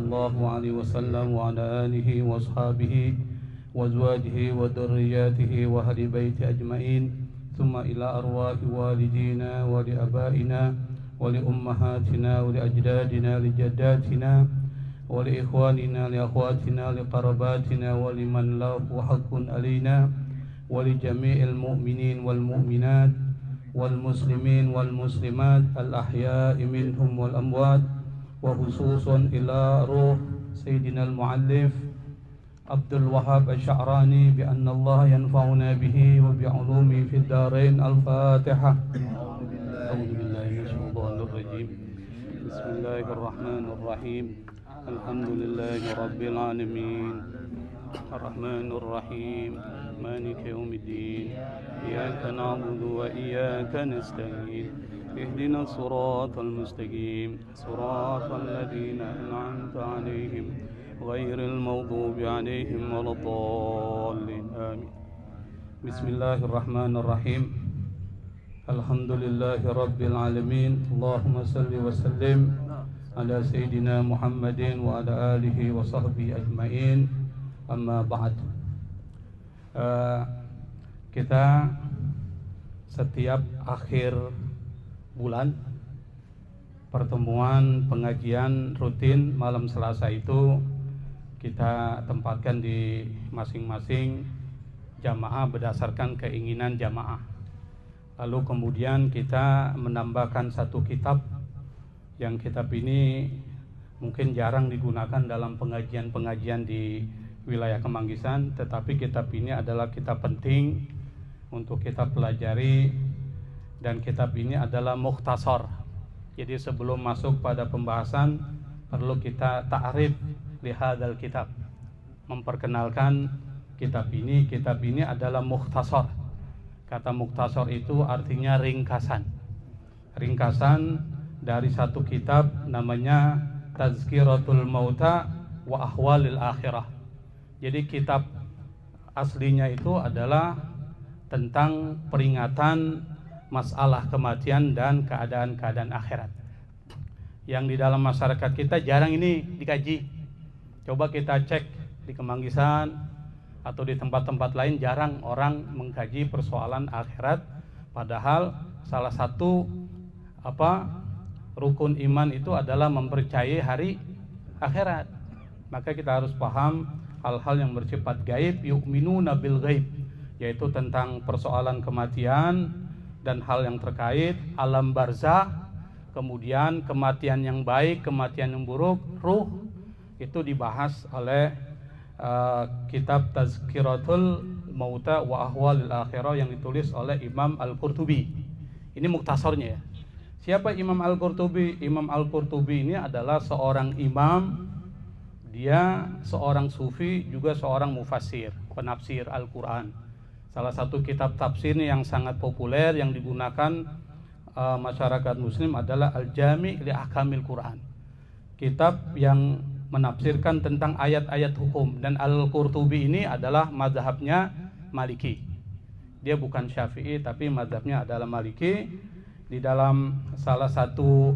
الله عليه وسلم وعلى آله وأصحابه وأزواجه وذرياته وأهل بيته أجمعين ثم إلى أرواح والدينا ولآبائنا ولأمهاتنا ولأجدادنا لجداتنا ولإخواننا لأخواتنا لقرباتنا ولمن له حق علينا ولجميع المؤمنين والمؤمنات والمسلمين والمسلمات الأحياء منهم والأموات وخصوصا إلى روح سيدنا المؤلف عبد الوهاب الشعراني بأن الله ينفعنا به وبعلومه في الدارين. الفاتحة. أعوذ بالله من الشيطان الرجيم. بسم الله الرحمن الرحيم. الحمد لله رب العالمين الرحمن الرحيم مالك يوم الدين إياك نعبد وإياك نستعين اهدنا الصراط المستقيم صراط الذين أنعمت عليهم غير المغضوب عليهم ولا الضالين آمين. بسم الله الرحمن الرحيم. الحمد لله رب العالمين. اللهم صل وسلم على سيدنا محمد وعلى آله وصحبه أجمعين. Amma ba'd. Kita setiap akhir bulan pertemuan pengajian rutin malam Selasa itu kita tempatkan di masing-masing jamaah berdasarkan keinginan jamaah. Lalu kemudian kita menambahkan satu kitab yang kitab ini mungkin jarang digunakan dalam pengajian-pengajian di wilayah Kemanggisan, tetapi kitab ini adalah kitab penting untuk kita pelajari dan kitab ini adalah mukhtasar. Jadi sebelum masuk pada pembahasan perlu kita ta'rif li hadzal kitab, memperkenalkan kitab ini. Kitab ini adalah mukhtasar. Kata mukhtasar itu artinya ringkasan. Ringkasan dari satu kitab namanya Tazkiratul Mauta wa Ahwalil Akhirah. Jadi kitab aslinya itu adalah tentang peringatan masalah kematian dan keadaan-keadaan akhirat. Yang di dalam masyarakat kita jarang ini dikaji. Coba kita cek di Kemanggisan atau di tempat-tempat lain jarang orang mengkaji persoalan akhirat. Padahal salah satu rukun iman itu adalah mempercayai hari akhirat. Maka kita harus paham hal-hal yang bersifat gaib, yu'minuna bil gaib, yaitu tentang persoalan kematian dan hal yang terkait alam barzakh, kemudian kematian yang baik, kematian yang buruk, ruh, itu dibahas oleh kitab Tazkiratul Mauta wa Ahwalil Akhirah yang ditulis oleh Imam Al-Qurtubi. Ini muktasornya ya. Siapa Imam Al-Qurtubi? Imam Al-Qurtubi ini adalah seorang imam. Dia seorang sufi, juga seorang mufassir, penafsir Al-Quran. Salah satu kitab tafsirnya yang sangat populer yang digunakan masyarakat muslim adalah Al-Jami' li Ahkamil Quran. Kitab yang menafsirkan tentang ayat-ayat hukum. Dan Al-Qurtubi ini adalah mazhabnya Maliki. Dia bukan Syafi'i tapi mazhabnya adalah Maliki. Di dalam salah satu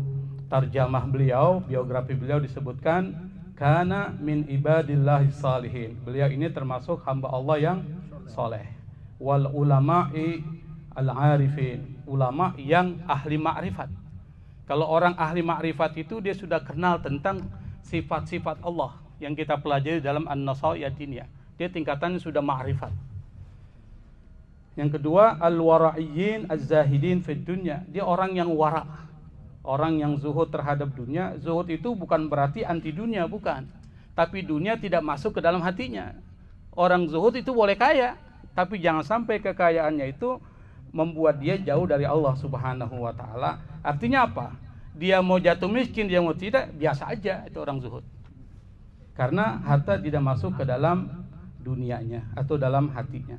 tarjamah beliau, biografi beliau disebutkan kana min ibadillahi salihin. Beliau ini termasuk hamba Allah yang soleh. Wal ulama'i al-arifin, ulama yang ahli ma'rifat. Kalau orang ahli ma'rifat itu dia sudah kenal tentang sifat-sifat Allah yang kita pelajari dalam An-Nasa'iyatiniyah. Dia tingkatannya sudah ma'rifat. Yang kedua, al-wara'iyyin az-zahidin fid dunya. Dia orang yang wara'. Orang yang zuhud terhadap dunia. Zuhud itu bukan berarti anti dunia, bukan. Tapi dunia tidak masuk ke dalam hatinya. Orang zuhud itu boleh kaya, tapi jangan sampai kekayaannya itu membuat dia jauh dari Allah Subhanahu wa ta'ala. Artinya apa? Dia mau jatuh miskin, dia mau tidak, biasa aja itu orang zuhud. Karena harta tidak masuk ke dalam dunianya atau dalam hatinya.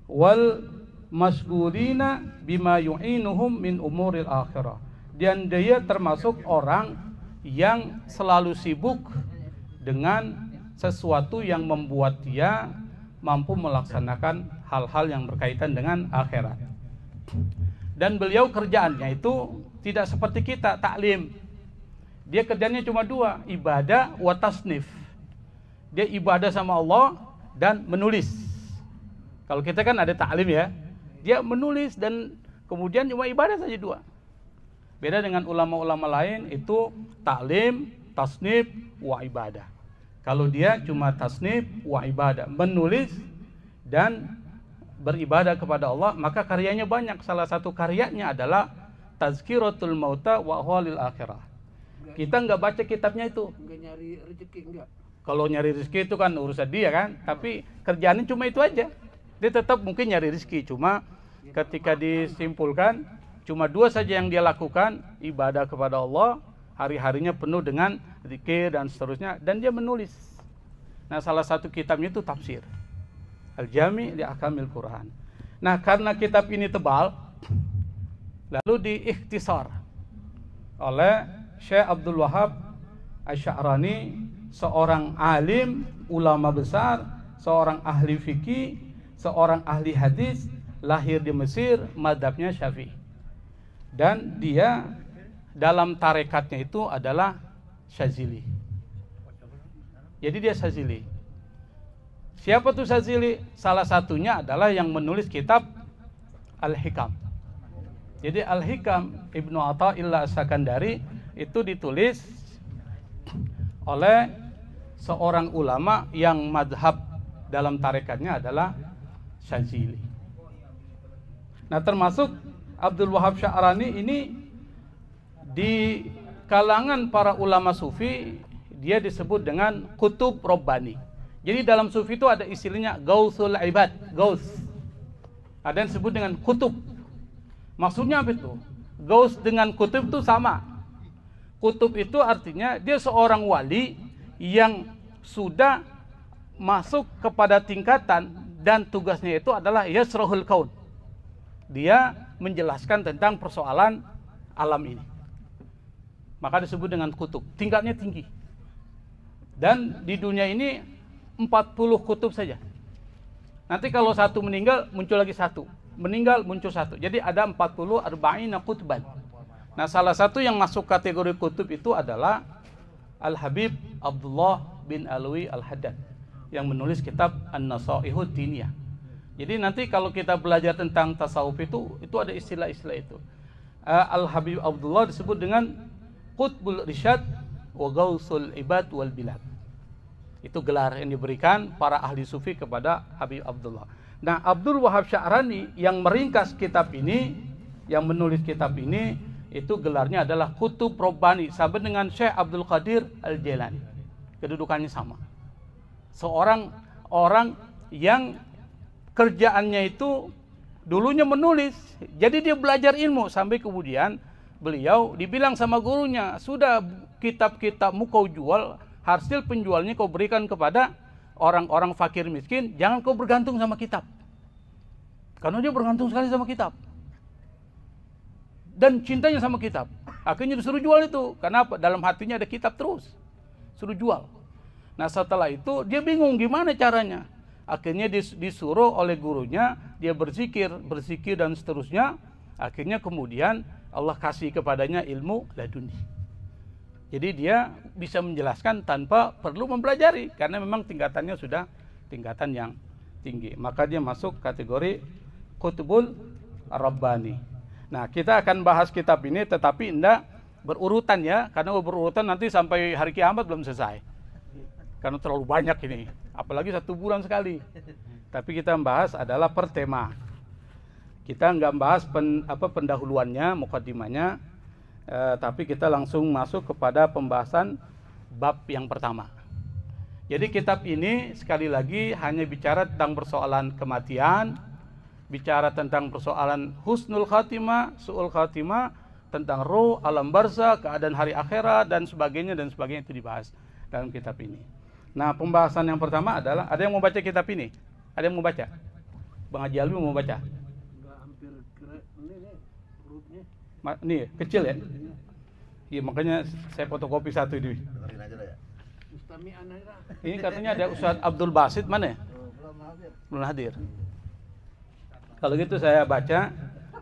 Wal masghulina bima yu'inuhum min umuril akhirah. Dan dia termasuk orang yang selalu sibuk dengan sesuatu yang membuat dia mampu melaksanakan hal-hal yang berkaitan dengan akhirat. Dan beliau kerjaannya itu tidak seperti kita taklim. Dia kerjanya cuma dua, ibadah wa tasnif. Dia ibadah sama Allah dan menulis. Kalau kita kan ada ta'lim ya, dia menulis dan kemudian cuma ibadah saja dua. Beda dengan ulama-ulama lain itu ta'lim, tasnif, wa ibadah. Kalau dia cuma tasnif, wa ibadah, menulis dan beribadah kepada Allah, maka karyanya banyak. Salah satu karyanya adalah Tazkiratul Mauta wa Ahwalil Akhirah. Kita nggak baca kitabnya itu. Nggak nyari rezeki enggak? Kalau nyari rezeki itu kan urusan dia kan, tapi kerjaannya cuma itu aja. Dia tetap mungkin nyari rezeki, cuma ketika disimpulkan cuma dua saja yang dia lakukan, ibadah kepada Allah, hari-harinya penuh dengan zikir dan seterusnya, dan dia menulis. Nah, salah satu kitabnya itu tafsir Al-Jami' li Ahkamil Quran. Nah, karena kitab ini tebal, lalu diikhtisar oleh Syekh Abdul Wahab Asy-Sya'rani, seorang alim, ulama besar, seorang ahli fikih, seorang ahli hadis, lahir di Mesir, mazhabnya Syafi'i. Dan dia dalam tarekatnya itu adalah Syazili. Jadi dia Syazili. Siapa tuh Syazili? Salah satunya adalah yang menulis kitab Al-Hikam. Jadi Al-Hikam Ibnu Athaillah As-Sakandari itu ditulis oleh seorang ulama yang madhab dalam tarekatnya adalah Syazili. Nah, termasuk Abdul Wahab Sya'rani ini di kalangan para ulama sufi dia disebut dengan kutub Rabbani. Jadi dalam sufi itu ada istilahnya Gausul Ibad, Gaus. Ada yang disebut dengan kutub. Maksudnya apa itu? Gaus dengan kutub itu sama. Kutub itu artinya dia seorang wali yang sudah masuk kepada tingkatan dan tugasnya itu adalah yasrahul kaun. Dia menjelaskan tentang persoalan alam ini. Maka disebut dengan kutub. Tingkatnya tinggi. Dan di dunia ini 40 kutub saja. Nanti kalau satu meninggal, muncul lagi satu. Meninggal, muncul satu. Jadi ada 40 arba'ina kutban. Nah, salah satu yang masuk kategori kutub itu adalah Al-Habib Abdullah bin Alwi Al-Haddad yang menulis kitab An-Nasaihud Diniyah. Jadi nanti kalau kita belajar tentang tasawuf itu ada istilah-istilah itu. Al-Habib Abdullah disebut dengan Qutbul Rishad wa Gausul Ibad wal Bilad. Itu gelar yang diberikan para ahli sufi kepada Habib Abdullah. Nah, Abdul Wahab Sya'rani yang meringkas kitab ini, yang menulis kitab ini, itu gelarnya adalah Kutub Rabbani, sama dengan Syekh Abdul Qadir Al-Jailani. Kedudukannya sama. Seorang orang yang kerjaannya itu dulunya menulis, jadi dia belajar ilmu sampai kemudian beliau dibilang sama gurunya, sudah kitab-kitabmu kau jual, hasil penjualnya kau berikan kepada orang-orang fakir miskin, jangan kau bergantung sama kitab. Karena dia bergantung sekali sama kitab. Dan cintanya sama kitab. Akhirnya disuruh jual itu. Karena apa? Dalam hatinya ada kitab terus. Suruh jual. Nah, setelah itu dia bingung gimana caranya. Akhirnya disuruh oleh gurunya, dia berzikir dan seterusnya. Akhirnya kemudian Allah kasih kepadanya ilmu laduni. Jadi dia bisa menjelaskan tanpa perlu mempelajari, karena memang tingkatannya sudah tingkatan yang tinggi. Maka dia masuk kategori Kutubul Rabbani. Nah, kita akan bahas kitab ini tetapi tidak berurutan ya, karena berurutan nanti sampai hari kiamat belum selesai. Karena terlalu banyak ini, apalagi 1 bulan sekali. Tapi kita membahas adalah per tema. Kita nggak membahas pendahuluannya, mukaddimahnya, tapi kita langsung masuk kepada pembahasan bab yang pertama. Jadi kitab ini sekali lagi hanya bicara tentang persoalan kematian, bicara tentang persoalan husnul khatimah, su'ul khatimah, tentang ruh, alam barzakh, keadaan hari akhirat dan sebagainya itu dibahas dalam kitab ini. Nah, pembahasan yang pertama adalah, ada yang mau baca kitab ini? Ada yang mau baca? Bang Haji Alwi mau baca? Hampir ini hurufnya. Nih, kecil ya? Iya, makanya saya fotokopi satu ini. Ini katanya ada Ustaz Abdul Basit, mana ya? Belum hadir. Kalau gitu saya baca,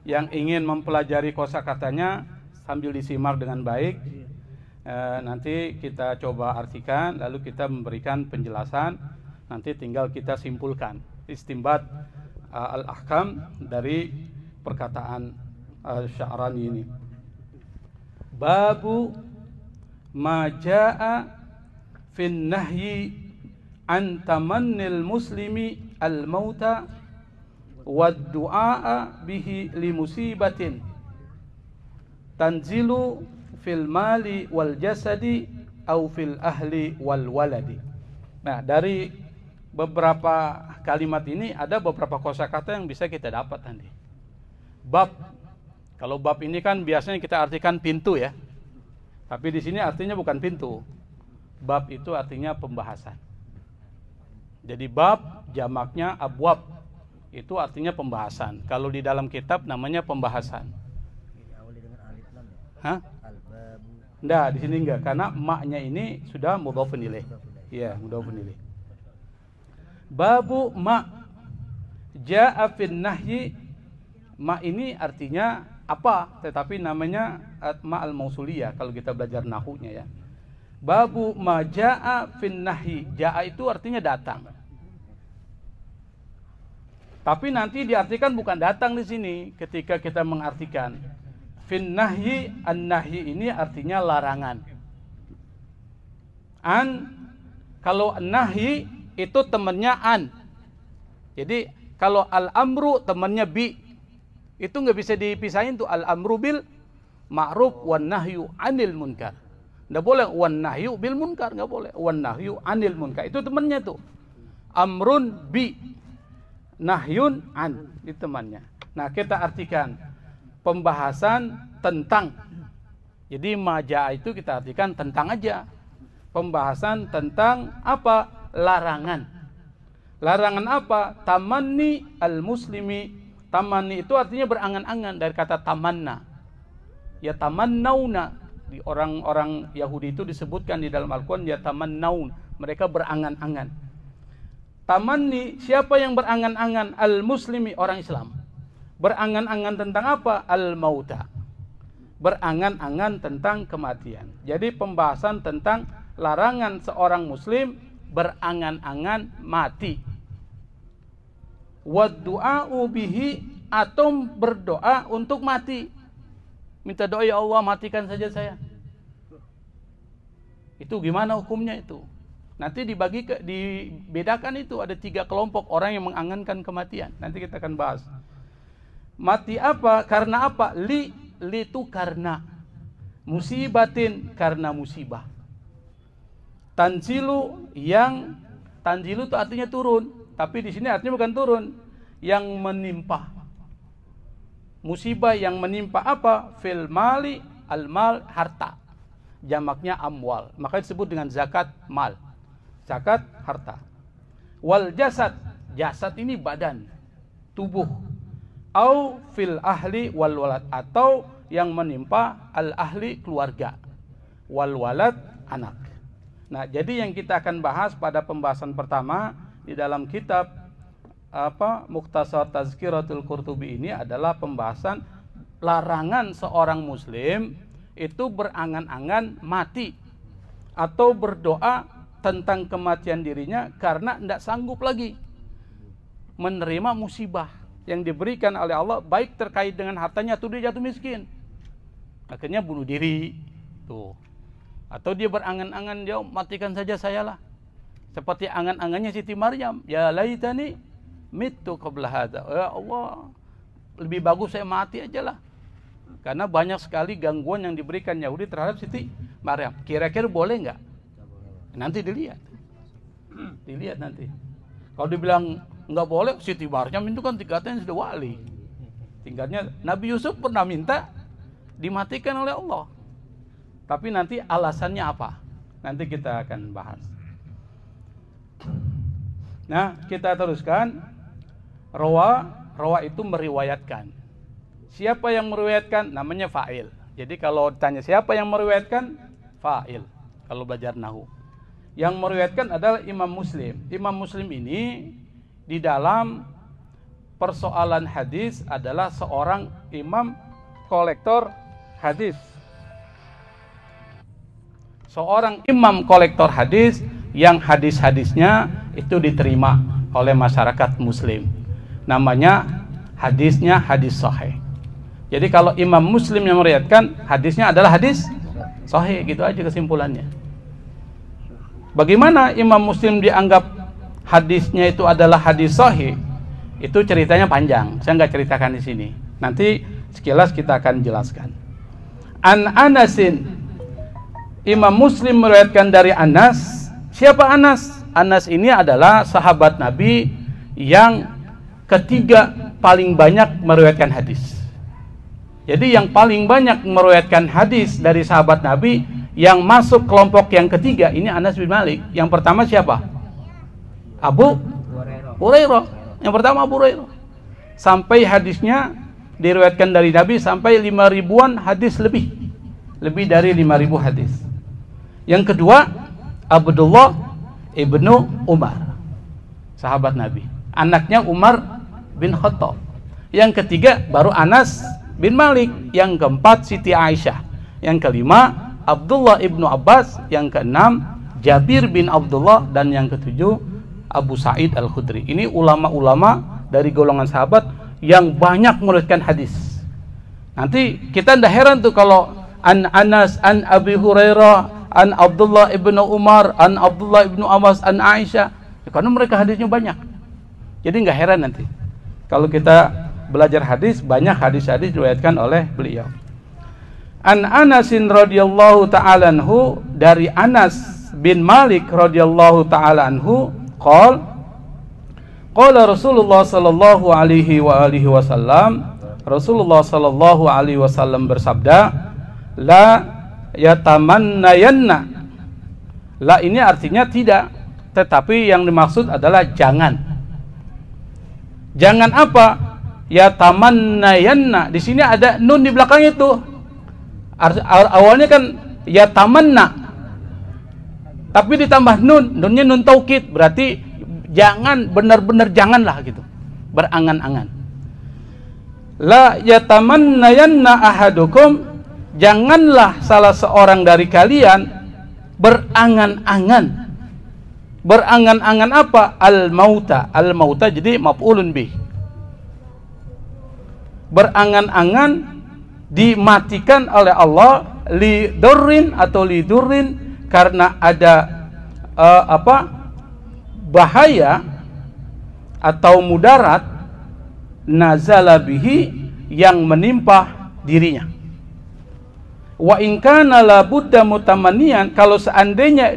yang ingin mempelajari kosakatanya sambil disimak dengan baik. Nanti kita coba artikan, lalu kita memberikan penjelasan. Nanti tinggal kita simpulkan istinbat al-ahkam dari perkataan Sya'rani ini. Babu ma jaa fin nahyi an tamannil muslimi al-mauta wad du'a bihi li musibatin tanzilu fil mali wal jasadi au fil ahli wal waladi. Nah, dari beberapa kalimat ini ada beberapa kosakata yang bisa kita dapat nanti. Bab, kalau bab ini kan biasanya kita artikan pintu ya. Tapi di sini artinya bukan pintu. Bab itu artinya pembahasan. Jadi bab jamaknya abwab. Itu artinya pembahasan. Kalau di dalam kitab namanya pembahasan. Hah? Enggak, di sini enggak, karena maknya ini sudah mudhafun ilaih. Iya, mudhafun ilaih. Babu ma jaa fin nahyi. Ma ini artinya apa? Tetapi namanya ma al-mausuliyah kalau kita belajar nahunya ya. Babu ma jaa fin nahyi. Jaa itu artinya datang. Tapi nanti diartikan bukan datang di sini ketika kita mengartikan. Fin nahyi, an-nahyi ini artinya larangan. An, kalau nahyi itu temannya an. Jadi kalau al-amru temannya bi. Itu nggak bisa dipisahin tuh, al-amru bil ma'ruf wan nahyu anil munkar. Nggak boleh wan nahyu bil munkar, nggak boleh. Wan nahyu anil munkar. Itu temannya tuh. Amrun bi, nahyun an, itu temannya. Nah, kita artikan pembahasan tentang. Jadi maja itu kita artikan tentang aja. Pembahasan tentang apa? Larangan. Larangan apa? Tamanni al-muslimi. Tamanni itu artinya berangan-angan dari kata tamanna. Ya tamannauna. Di orang-orang Yahudi itu disebutkan di dalam Al-Quran ya tamannaun. Mereka berangan-angan. Tamanni, siapa yang berangan-angan? Al-muslimi, orang Islam. Berangan-angan tentang apa? Al-mauta. Berangan-angan tentang kematian. Jadi pembahasan tentang larangan seorang muslim berangan-angan mati. Waddu'a'u bihi, atau berdoa untuk mati. Minta doa, ya Allah matikan saja saya. Itu gimana hukumnya itu? Nanti dibedakan itu ada 3 kelompok orang yang mengangankan kematian. Nanti kita akan bahas. Mati apa? Karena apa? Li itu karena. Musibatin, karena musibah. Tanzilu, yang tanzilu itu artinya turun, tapi di sini artinya bukan turun, yang menimpa. Musibah yang menimpa apa? Fil mali, al-mal, harta. Jamaknya amwal. Maka disebut dengan zakat mal. Zakat harta. Wal jasad, jasad ini badan, tubuh. Au fil ahli wal walad, atau yang menimpa al ahli keluarga, wal walad anak. Nah, jadi yang kita akan bahas pada pembahasan pertama di dalam kitab Mukhtasar Tazkiratul Qurtubi ini adalah pembahasan larangan seorang muslim itu berangan-angan mati atau berdoa tentang kematian dirinya karena tidak sanggup lagi menerima musibah yang diberikan oleh Allah, baik terkait dengan hartanya atau dia jatuh miskin. Akhirnya bunuh diri tuh. Atau dia berangan-angan, dia matikan saja saya lah. Seperti angan-angannya Siti Maryam, ya laitani mittu qabla hadza. Ya Allah, lebih bagus saya mati aja lah. Karena banyak sekali gangguan yang diberikan Yahudi terhadap Siti Maryam. Kira-kira boleh nggak? Nanti dilihat. Dilihat nanti. Kalau dibilang nggak boleh, Siti Maryam itu kan tingkatnya sudah wali. Tingkatnya Nabi Yusuf pernah minta dimatikan oleh Allah. Tapi nanti alasannya apa? Nanti kita akan bahas. Nah, kita teruskan. Rawa itu meriwayatkan. Siapa yang meriwayatkan? Namanya fa'il. Jadi kalau ditanya siapa yang meriwayatkan? Fa'il. Kalau belajar nahu. Yang meriwayatkan adalah Imam Muslim. Imam Muslim ini di dalam persoalan hadis adalah seorang imam kolektor hadis. seorang imam kolektor hadis yang hadis-hadisnya itu diterima oleh masyarakat muslim. Namanya hadisnya hadis sahih. Jadi kalau imam muslim yang meriwayatkan, hadisnya adalah hadis sahih, gitu aja kesimpulannya. Bagaimana imam muslim dianggap hadisnya itu adalah hadis sahih? Itu ceritanya panjang, saya nggak ceritakan di sini. Nanti sekilas kita akan jelaskan. An Anasin, Imam Muslim meriwayatkan dari Anas. Siapa Anas? Anas ini adalah sahabat Nabi yang ketiga paling banyak meriwayatkan hadis. Jadi yang paling banyak meriwayatkan hadis dari sahabat Nabi yang masuk kelompok yang ketiga ini Anas bin Malik. Yang pertama siapa? Abu Hurairah. Yang pertama Abu Hurairah. Sampai hadisnya diriwayatkan dari Nabi sampai 5.000-an hadis lebih. Lebih dari 5.000 hadis. Yang kedua Abdullah ibnu Umar, sahabat Nabi, anaknya Umar bin Khattab. Yang ketiga baru Anas bin Malik. Yang keempat Siti Aisyah. Yang kelima Abdullah ibnu Abbas. Yang keenam Jabir bin Abdullah. Dan yang ketujuh Abu Sa'id Al-Khudri. Ini ulama-ulama dari golongan sahabat yang banyak meriwayatkan hadis. Nanti kita tidak heran tuh kalau an Anas, an Abi Hurairah, an Abdullah ibnu Umar, an Abdullah ibnu Abbas, an Aisyah. Karena mereka hadisnya banyak. Jadi nggak heran nanti kalau kita belajar hadis, banyak hadis-hadis diriwayatkan oleh beliau. An Anasin radhiyallahu ta'ala anhu, dari Anas bin Malik radhiyallahu ta'ala anhu, qala Rasulullah sallallahu alaihi wa alihi wasallam, Rasulullah sallallahu alaihi wasallam bersabda, la yatamannayanna. La ini artinya tidak, tetapi yang dimaksud adalah jangan. Jangan apa? Yatamannayanna. Di sini ada nun di belakang itu. Awalnya kan yatamanna, tapi ditambah nun. Nunnya nun taukid, berarti jangan, benar-benar janganlah gitu. Berangan-angan. La yatamannayanna ahadukum, janganlah salah seorang dari kalian berangan-angan. Berangan-angan apa? Al-mauta. Al-mauta jadi maf'ulun bih. Berangan-angan dimatikan oleh Allah, li durrin atau li durrin, karena ada bahaya atau mudarat nazala bihi yang menimpa dirinya. Wa in kana la budda mutamanniyan, kalau seandainya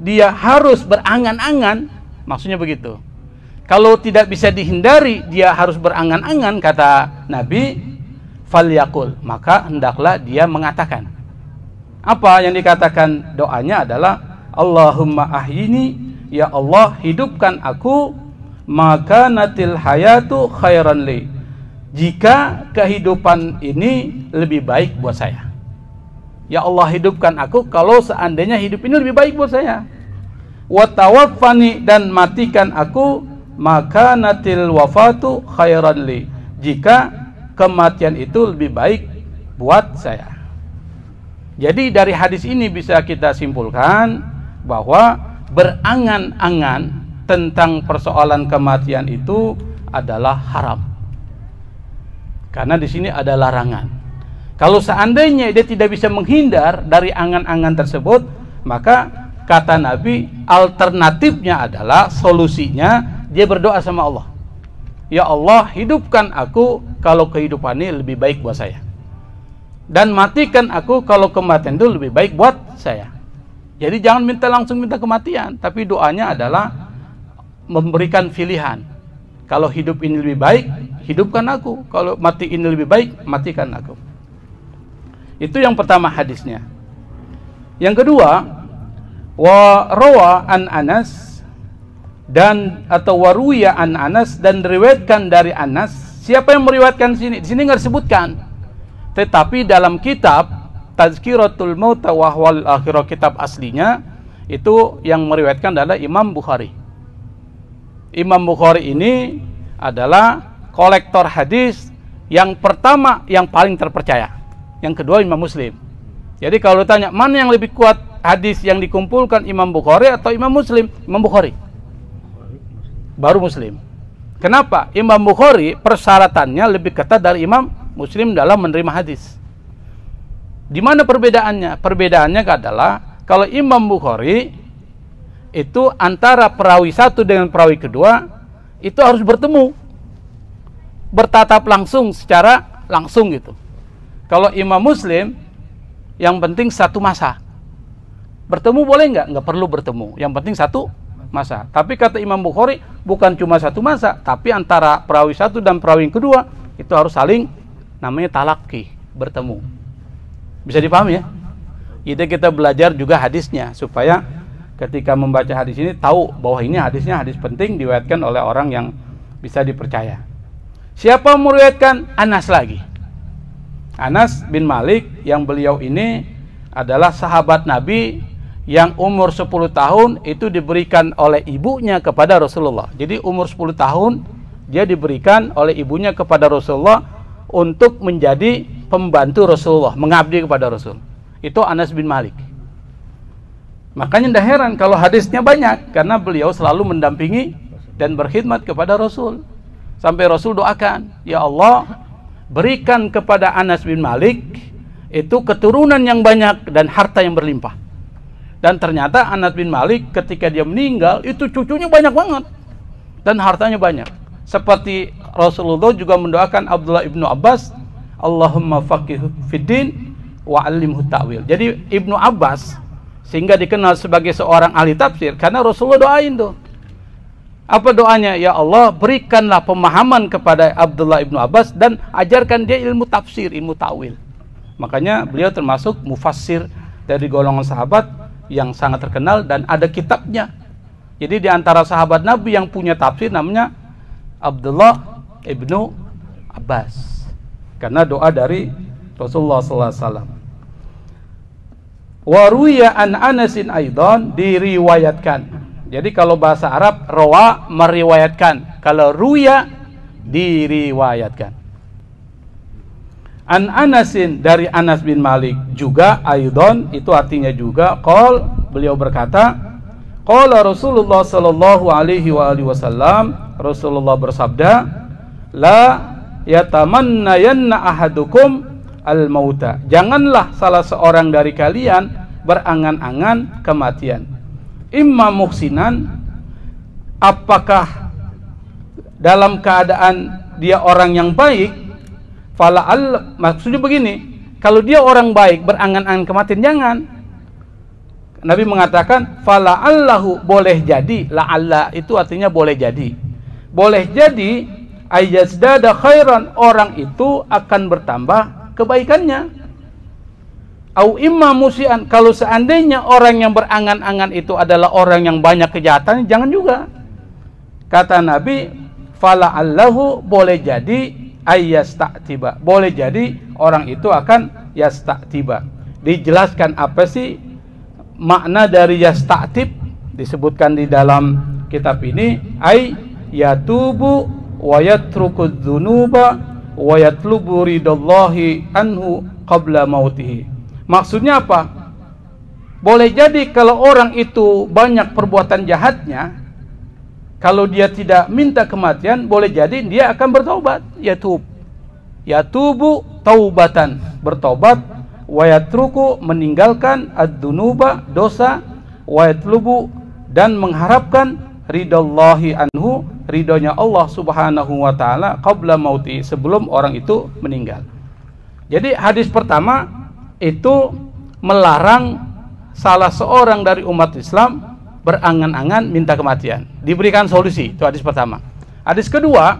dia harus berangan-angan, maksudnya begitu. Kalau tidak bisa dihindari, dia harus berangan-angan, kata Nabi, falyakul, maka hendaklah dia mengatakan. Apa yang dikatakan doanya adalah Allahumma ahyini, ya Allah hidupkan aku, maka natil hayatu khairan li, jika kehidupan ini lebih baik buat saya. Ya Allah hidupkan aku kalau seandainya hidup ini lebih baik buat saya. Wa tawaffani, dan matikan aku, maka natil wafatu khairan li, jika kematian itu lebih baik buat saya. Jadi dari hadis ini bisa kita simpulkan bahwa berangan-angan tentang persoalan kematian itu adalah haram. Karena di sini ada larangan. Kalau seandainya dia tidak bisa menghindar dari angan-angan tersebut, maka kata Nabi, alternatifnya adalah, solusinya dia berdoa sama Allah. Ya Allah hidupkan aku kalau kehidupan ini lebih baik buat saya, dan matikan aku kalau kematian itu lebih baik buat saya. Jadi jangan langsung minta kematian, tapi doanya adalah memberikan pilihan. Kalau hidup ini lebih baik, hidupkan aku. Kalau mati ini lebih baik, matikan aku. Itu yang pertama hadisnya. Yang kedua, wa rawa an Anas, dan atau waruya an Anas, dan diriwayatkan dari Anas. Siapa yang meriwayatkan sini? Di sini nggak disebutkan. Tetapi dalam kitab Tazkiratul Mauta wa Ahwalil Akhirah, kitab aslinya, itu yang meriwayatkan adalah Imam Bukhari. Imam Bukhari ini adalah kolektor hadis yang pertama, yang paling terpercaya. Yang kedua Imam Muslim. Jadi kalau tanya mana yang lebih kuat hadis yang dikumpulkan Imam Bukhari atau Imam Muslim? Imam Bukhari. Baru Muslim. Kenapa? Imam Bukhari persyaratannya lebih ketat dari Imam Muslim dalam menerima hadis. Di mana perbedaannya? Perbedaannya adalah kalau Imam Bukhari itu antara perawi satu dengan perawi kedua itu harus bertemu, bertatap langsung secara langsung gitu. Kalau Imam Muslim yang penting satu masa. Bertemu boleh nggak? Nggak perlu bertemu. Yang penting satu masa. Tapi kata Imam Bukhari bukan cuma satu masa, tapi antara perawi satu dan perawi yang kedua itu harus saling namanya talaki, bertemu. Bisa dipahami ya? Jadi kita belajar juga hadisnya supaya ketika membaca hadis ini tahu bahwa ini hadisnya hadis penting diriwayatkan oleh orang yang bisa dipercaya. Siapa meriwayatkan? Anas lagi. Anas bin Malik yang beliau ini adalah sahabat Nabi yang umur 10 tahun itu diberikan oleh ibunya kepada Rasulullah. Jadi umur 10 tahun dia diberikan oleh ibunya kepada Rasulullah untuk menjadi pembantu Rasulullah, mengabdi kepada Rasul. Itu Anas bin Malik. Makanya tidak heran kalau hadisnya banyak karena beliau selalu mendampingi dan berkhidmat kepada Rasul. Sampai Rasul doakan, ya Allah, berikan kepada Anas bin Malik itu keturunan yang banyak dan harta yang berlimpah. Dan ternyata Anas bin Malik ketika dia meninggal itu cucunya banyak banget dan hartanya banyak. Seperti Rasulullah juga mendoakan Abdullah ibnu Abbas, Allahumma faqihhu fiddin wa 'allimhu ta'wil. Jadi Ibnu Abbas sehingga dikenal sebagai seorang ahli tafsir karena Rasulullah doain tuh. Apa doanya? Ya Allah, berikanlah pemahaman kepada Abdullah ibnu Abbas dan ajarkan dia ilmu tafsir, ilmu ta'wil. Makanya beliau termasuk mufassir dari golongan sahabat yang sangat terkenal dan ada kitabnya. Jadi di antara sahabat Nabi yang punya tafsir namanya Abdullah ibnu Abbas. Karena doa dari Rasulullah SAW. Waruya an Anasin aidan, diriwayatkan. Jadi kalau bahasa Arab rawa meriwayatkan, kalau ruya diriwayatkan. An Anasin, dari Anas bin Malik juga aidan, itu artinya juga qol, beliau berkata qala Rasulullah sallallahu alaihi wasallam, Rasulullah bersabda, la yatamannayanna ahadukum al-mauta, janganlah salah seorang dari kalian berangan-angan kematian. Imma muhsinan, apakah dalam keadaan dia orang yang baik, fala'al, maksudnya begini, kalau dia orang baik berangan-angan kematian jangan. Nabi mengatakan fala'allahu, boleh jadi, la'alla itu artinya boleh jadi. Boleh jadi ayyazdada khairan, orang itu akan bertambah kebaikannya. Au imma musian, kalau seandainya orang yang berangan-angan itu adalah orang yang banyak kejahatannya, jangan juga. Kata Nabi, fala'allahu, boleh jadi ayyasta'tiba, boleh jadi orang itu akan yasta'tiba. Dijelaskan apa sih makna dari yasta'tib, disebutkan di dalam kitab ini, ay yatubu wa yatruku dzunuba wa yatlubu ridallahi anhu qabla mautihi. Maksudnya apa? Boleh jadi kalau orang itu banyak perbuatan jahatnya, kalau dia tidak minta kematian, boleh jadi dia akan bertobat. Yatubu taubatan, bertobat. Wa yatruku, meninggalkan ad-dunuba, dosa. Wa yatlubu, dan mengharapkan ridallahi anhu, ridhonya Allah subhanahu wa ta'ala qabla mauti, sebelum orang itu meninggal. Jadi hadis pertama itu melarang salah seorang dari umat Islam berangan-angan minta kematian, diberikan solusi. Itu hadis pertama. Hadis kedua,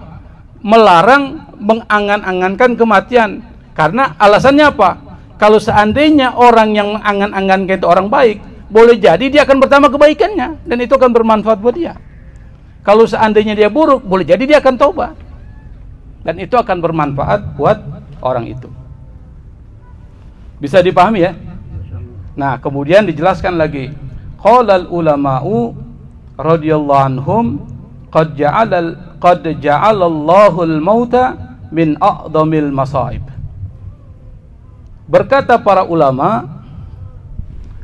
melarang mengangan-angankan kematian. Karena alasannya apa? Kalau seandainya orang yang mengangan-angankan itu orang baik, boleh jadi dia akan bertambah kebaikannya dan itu akan bermanfaat buat dia. Kalau seandainya dia buruk, boleh jadi dia akan taubat dan itu akan bermanfaat buat orang itu. Bisa dipahami ya? Nah, kemudian dijelaskan lagi. Qalal ulama'u radhiyallahu anhum qad ja'alallahu al-mauta min a'dhamil masaib. Berkata para ulama,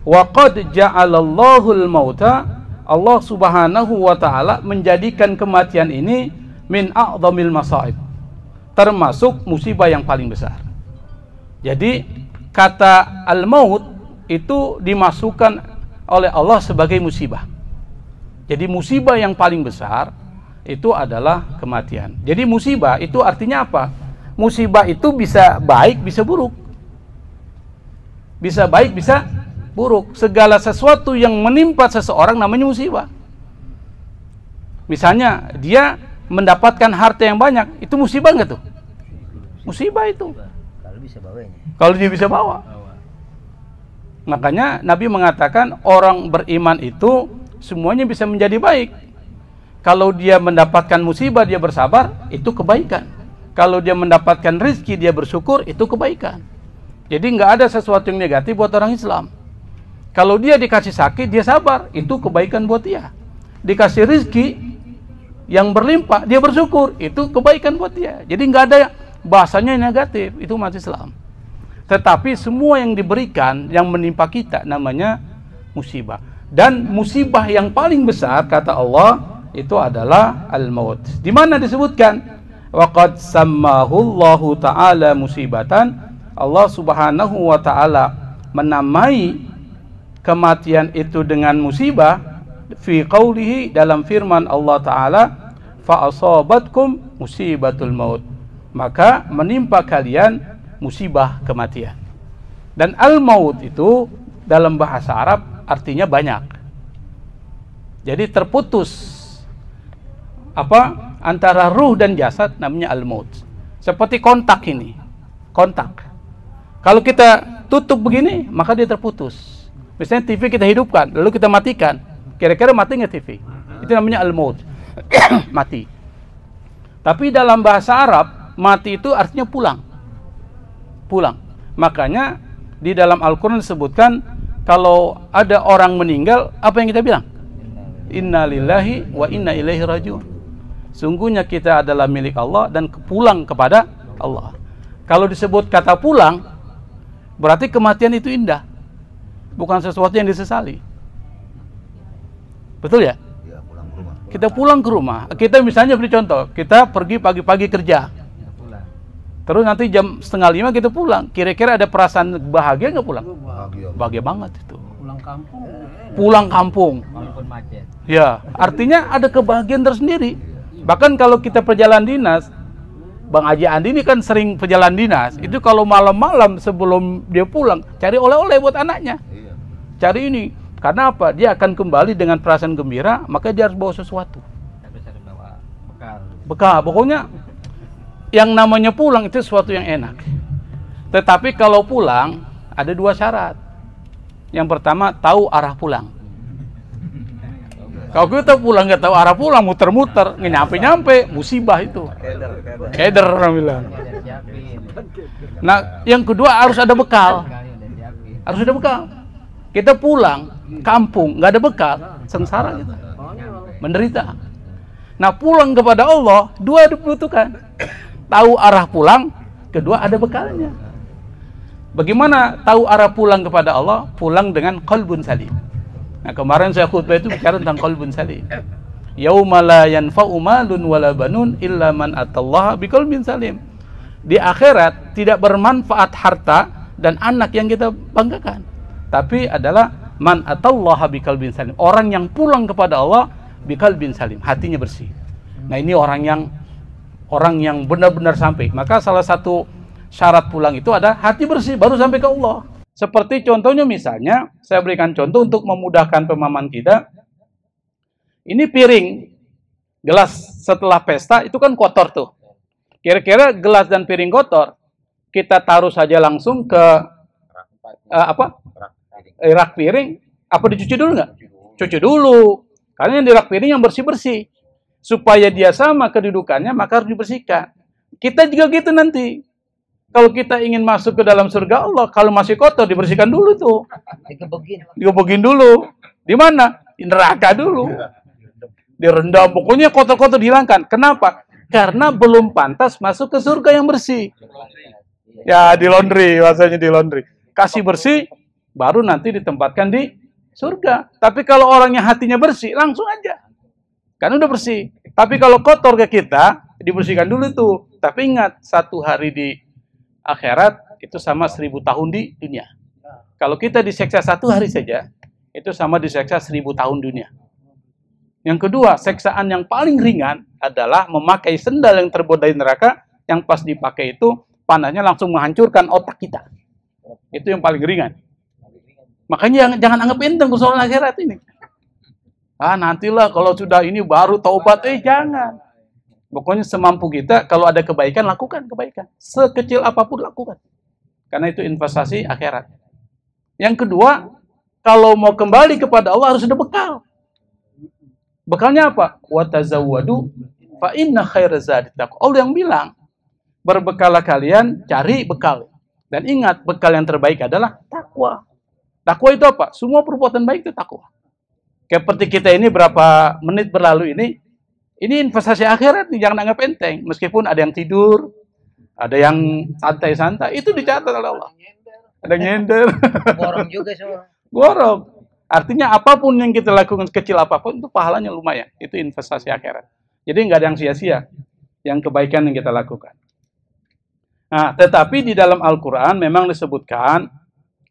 Wa qad ja'alallahu al-mauta, Allah Subhanahu wa taala menjadikan kematian ini min a'dhamil masaib, termasuk musibah yang paling besar. Jadi kata al-maut itu dimasukkan oleh Allah sebagai musibah. Jadi musibah yang paling besar itu adalah kematian. Jadi musibah itu artinya apa? Musibah itu bisa baik, bisa buruk. Bisa baik, bisa buruk. Segala sesuatu yang menimpa seseorang namanya musibah. Misalnya dia mendapatkan harta yang banyak, itu musibah nggak tuh? Musibah itu. Kalau bisa bawanya. Kalau dia bisa bawa. Makanya Nabi mengatakan orang beriman itu semuanya bisa menjadi baik. Kalau dia mendapatkan musibah, dia bersabar, itu kebaikan. Kalau dia mendapatkan rezeki, dia bersyukur, itu kebaikan. Jadi nggak ada sesuatu yang negatif buat orang Islam. Kalau dia dikasih sakit, dia sabar, itu kebaikan buat dia. Dikasih rezeki yang berlimpah, dia bersyukur, itu kebaikan buat dia. Jadi nggak ada bahasanya negatif, itu umat Islam. Tetapi semua yang diberikan, yang menimpa kita namanya musibah. Dan musibah yang paling besar kata Allah itu adalah al-maut. Di mana disebutkan waqad sammahu Allahu taala musibatan, Allah Subhanahu wa taala menamai kematian itu dengan musibah fi qaulihi, dalam firman Allah taala, fa asabatkum musibatul maut, maka menimpa kalian musibah kematian. Dan al-maut itu dalam bahasa Arab artinya banyak. Jadi terputus antara ruh dan jasad, namanya al-maut. Seperti kontak ini. Kontak. Kalau kita tutup begini, maka dia terputus. Misalnya TV kita hidupkan, lalu kita matikan. Kira-kira mati nggak TV? Itu namanya al-maut. Mati. Tapi dalam bahasa Arab, mati itu artinya pulang. Pulang. Makanya di dalam Al-Quran disebutkan kalau ada orang meninggal, apa yang kita bilang? Inna lillahi wa inna ilaihi rajiun. Sungguhnya kita adalah milik Allah dan pulang kepada Allah. Kalau disebut kata pulang, berarti kematian itu indah, bukan sesuatu yang disesali. Betul ya? Ya, pulang ke rumah. Kita pulang ke rumah. Kita misalnya beri contoh, kita pergi pagi-pagi kerja, terus nanti jam 4:30 kita pulang. Kira-kira ada perasaan bahagia nggak pulang? Bahagia banget itu. Pulang kampung. Pulang kampung. Walaupun macet. Ya, artinya ada kebahagiaan tersendiri. Bahkan kalau kita perjalanan dinas, Bang Haji Andi ini kan sering perjalanan dinas. Itu kalau malam-malam sebelum dia pulang, cari oleh-oleh buat anaknya. Cari ini. Karena apa? Dia akan kembali dengan perasaan gembira, maka dia harus bawa sesuatu. Tapi saya bawa bekal. Bekal. Pokoknya yang namanya pulang itu sesuatu yang enak. Tetapi kalau pulang ada dua syarat. Yang pertama, tahu arah pulang. Kalau kita pulang nggak tahu arah pulang, muter-muter, nggak nyampe-nyampe, musibah itu. Keder orang bilang. Nah, yang kedua harus ada bekal. Harus ada bekal. Kita pulang kampung nggak ada bekal, sengsara kita, menderita. Nah, pulang kepada Allah dua dibutuhkan. Tahu arah pulang, kedua ada bekalnya. Bagaimana tahu arah pulang kepada Allah? Pulang dengan qalbun salim. Nah, kemarin saya khutbah itu bicara tentang qalbun salim. Yauma la yanfa'u malun wala banun illa man atallaha biqalbin salim. Di akhirat tidak bermanfaat harta dan anak yang kita banggakan, tapi adalah man atallaha biqalbin salim. Orang yang pulang kepada Allah biqalbin salim, hatinya bersih. Nah, ini orang yang benar-benar sampai. Maka salah satu syarat pulang itu ada hati bersih, baru sampai ke Allah. Seperti contohnya misalnya, saya berikan contoh untuk memudahkan pemahaman kita. Ini piring, gelas setelah pesta itu kan kotor tuh. Kira-kira gelas dan piring kotor, kita taruh saja langsung ke rak piring, apa dicuci dulu nggak? Cuci dulu. Karena yang di rak piring yang bersih-bersih. Supaya dia sama kedudukannya, maka harus dibersihkan. Kita juga gitu nanti. Kalau kita ingin masuk ke dalam surga Allah, kalau masih kotor, dibersihkan dulu tuh. Digebogin dulu. Di mana? Di neraka dulu. Direndam. Pokoknya kotor-kotor dihilangkan. Kenapa? Karena belum pantas masuk ke surga yang bersih. Ya, di laundry. Bahasanya di laundry. Kasih bersih, baru nanti ditempatkan di surga. Tapi kalau orangnya hatinya bersih, langsung aja. Kan udah bersih. Tapi kalau kotor ke kita, dibersihkan dulu tuh. Tapi ingat, 1 hari di akhirat itu sama 1000 tahun di dunia. Kalau kita diseksa 1 hari saja, itu sama diseksa 1000 tahun dunia. Yang kedua, seksaan yang paling ringan adalah memakai sendal yang terbuat dari neraka, yang pas dipakai itu panahnya langsung menghancurkan otak kita. Itu yang paling ringan. Makanya jangan anggap enteng persoalan akhirat ini. Nantilah kalau sudah ini baru taubat. Jangan. Pokoknya semampu kita, kalau ada kebaikan, lakukan kebaikan. Sekecil apapun lakukan. Karena itu investasi akhirat. Yang kedua, kalau mau kembali kepada Allah harus ada bekal. Bekalnya apa? Wa tazawwadu fa inna khairaz zadi taqwa. Allah yang bilang, berbekalah kalian, cari bekal. Dan ingat, bekal yang terbaik adalah takwa. Takwa itu apa? Semua perbuatan baik itu takwa. Kayak seperti kita ini berapa menit berlalu ini investasi akhirat nih, jangan anggap enteng. Meskipun ada yang tidur, ada yang santai-santai, itu dicatat oleh Allah. Ada nyender. Borong juga semua. Borong. Artinya apapun yang kita lakukan, kecil apapun, itu pahalanya lumayan. Itu investasi akhirat. Jadi nggak ada yang sia-sia. Yang kebaikan yang kita lakukan. Nah, tetapi di dalam Al-Quran memang disebutkan,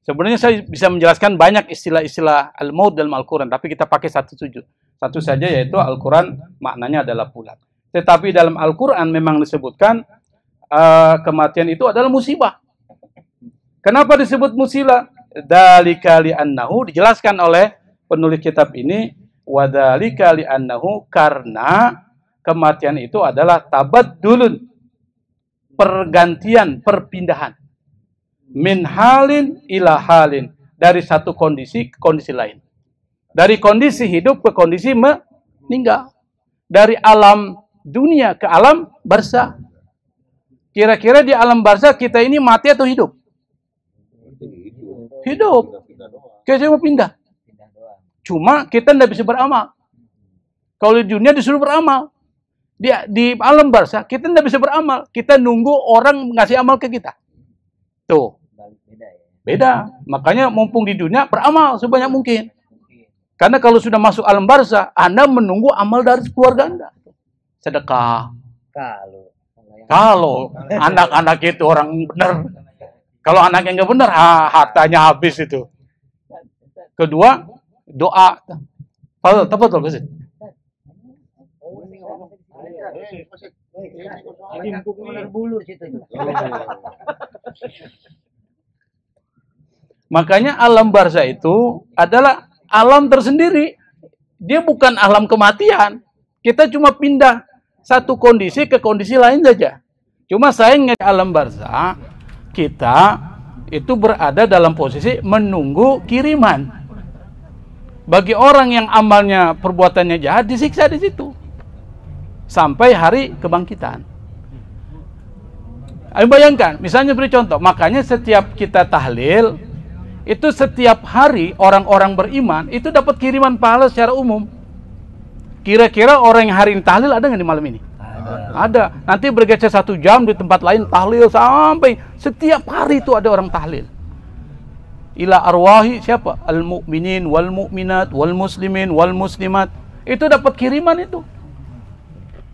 sebenarnya saya bisa menjelaskan banyak istilah-istilah al-maut dalam Al-Quran, tapi kita pakai satu saja, yaitu Al-Quran maknanya adalah bulat. Tetapi dalam Al-Quran memang disebutkan kematian itu adalah musibah. Kenapa disebut musibah? Dzalika li'annahu, dijelaskan oleh penulis kitab ini, wa dzalika li'annahu, karena kematian itu adalah tabaddulun, pergantian, perpindahan. Min halin ila halin, dari satu kondisi ke kondisi lain. Dari kondisi hidup ke kondisi meninggal. Dari alam dunia ke alam barzakh. Kira-kira di alam barzakh kita ini mati atau hidup? Hidup. Kita cuma pindah. Cuma kita tidak bisa beramal. Kalau di dunia disuruh beramal. Di alam barzakh kita tidak bisa beramal. Kita nunggu orang ngasih amal ke kita. Tuh. Beda. Makanya mumpung di dunia beramal sebanyak mungkin. Karena kalau sudah masuk alam barzakh, Anda menunggu amal dari keluarga Anda. Sedekah. Kalau anak-anak itu orang benar. Kalau anaknya nggak benar, hartanya habis itu. Kedua, doa. Betul, betul. Makanya alam barzakh itu adalah alam tersendiri. Dia bukan alam kematian. Kita cuma pindah satu kondisi ke kondisi lain saja. Cuma sayangnya alam barzakh, kita itu berada dalam posisi menunggu kiriman. Bagi orang yang amalnya, perbuatannya jahat, disiksa di situ. Sampai hari kebangkitan. Ayo bayangkan, misalnya beri contoh, makanya setiap kita tahlil, itu setiap hari orang-orang beriman, itu dapat kiriman pahala secara umum. Kira-kira orang yang hari ini tahlil ada nggak di malam ini? Ada. Nanti bergeser 1 jam di tempat lain tahlil sampai setiap hari itu ada orang tahlil. Ila arwahi siapa? Al-mu'minin wal mu'minat wal muslimin wal muslimat. Itu dapat kiriman itu.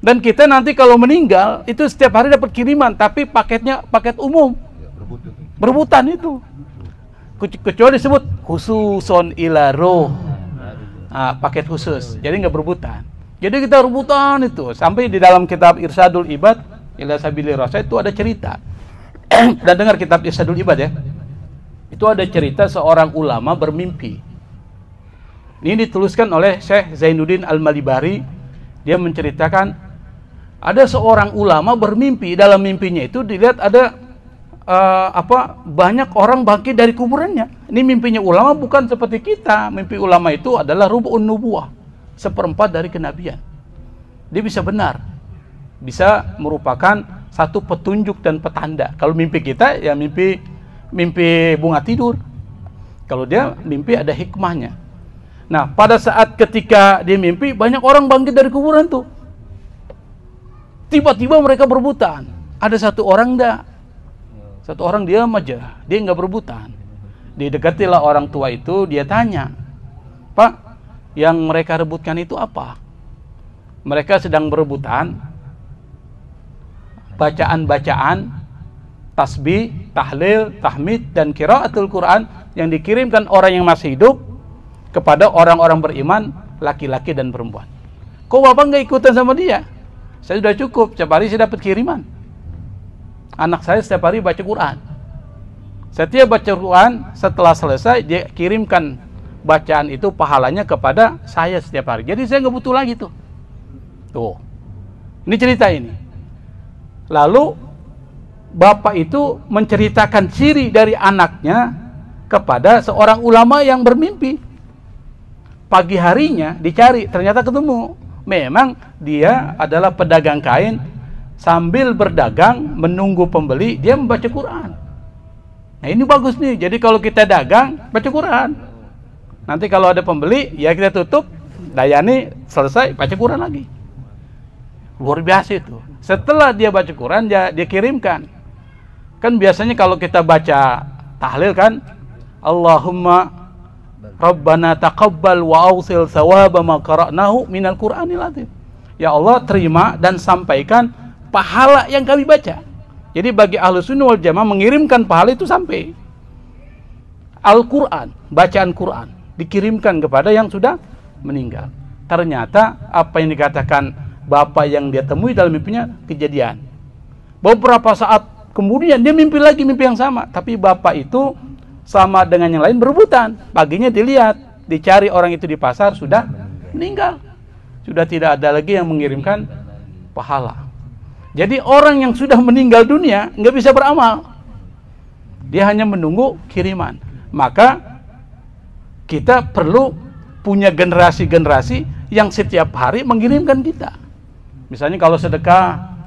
Dan kita nanti kalau meninggal itu setiap hari dapat kiriman, tapi paketnya paket umum. Berebutan itu. Kecuali disebut khususon ila roh. Paket khusus. Jadi nggak berebutan. Jadi kita rebutan itu. Sampai di dalam kitab Irsadul Ibad ila sabili rasyad itu ada cerita. Dan dengar kitab Irsadul Ibad ya. Itu ada cerita seorang ulama bermimpi. Ini dituliskan oleh Syekh Zainuddin Al-Malibari. Dia menceritakan ada seorang ulama bermimpi. Dalam mimpinya itu dilihat ada banyak orang bangkit dari kuburannya. Ini mimpinya ulama bukan seperti kita. Mimpi ulama itu adalah rub'un nubuwah, 1/4 dari kenabian. Dia bisa benar, bisa merupakan satu petunjuk dan petanda. Kalau mimpi kita ya mimpi bunga tidur. Kalau dia mimpi ada hikmahnya. Nah, pada saat ketika dia mimpi, banyak orang bangkit dari kuburan tuh. Tiba-tiba mereka berebutan. Ada satu orang enggak. Satu orang diam aja, dia nggak berebutan. Didekatilah orang tua itu, dia tanya, "Pak, yang mereka rebutkan itu apa?" Mereka sedang berebutan bacaan-bacaan tasbih, tahlil, tahmid, dan qiraatul Quran yang dikirimkan orang yang masih hidup kepada orang-orang beriman, laki-laki dan perempuan. Kok bapak nggak ikutan sama dia? Saya sudah cukup, setiap hari saya dapat kiriman. Anak saya setiap hari baca Quran. Setiap baca Quran, setelah selesai dia kirimkan bacaan itu pahalanya kepada saya setiap hari. Jadi saya nggak butuh lagi tuh. Tuh, ini cerita ini. Lalu bapak itu menceritakan ciri dari anaknya kepada seorang ulama yang bermimpi. Pagi harinya dicari, ternyata ketemu. Memang dia adalah pedagang kain, sambil berdagang menunggu pembeli, dia membaca Quran. Nah ini bagus nih, jadi kalau kita dagang, baca Quran. Nanti kalau ada pembeli, ya kita tutup, layani, selesai, baca Quran lagi. Luar biasa itu. Setelah dia baca Quran, dia kirimkan. Kan biasanya kalau kita baca tahlil kan, Allahumma Rabbana taqabbal wa awsil thawaba ma qara'nahu minal Qur'anil azim. Ya Allah, terima dan sampaikan pahala yang kami baca. Jadi bagi ahlu sunnah wal jamaah mengirimkan pahala itu sampai. Al-Quran, bacaan Quran dikirimkan kepada yang sudah meninggal. Ternyata apa yang dikatakan bapak yang dia temui dalam mimpinya kejadian. Beberapa saat kemudian dia mimpi lagi mimpi yang sama, tapi bapak itu sama dengan yang lain berebutan. Paginya dilihat, dicari orang itu di pasar, sudah meninggal. Sudah tidak ada lagi yang mengirimkan pahala. Jadi orang yang sudah meninggal dunia nggak bisa beramal. Dia hanya menunggu kiriman. Maka kita perlu punya generasi-generasi yang setiap hari mengirimkan kita. Misalnya kalau sedekah,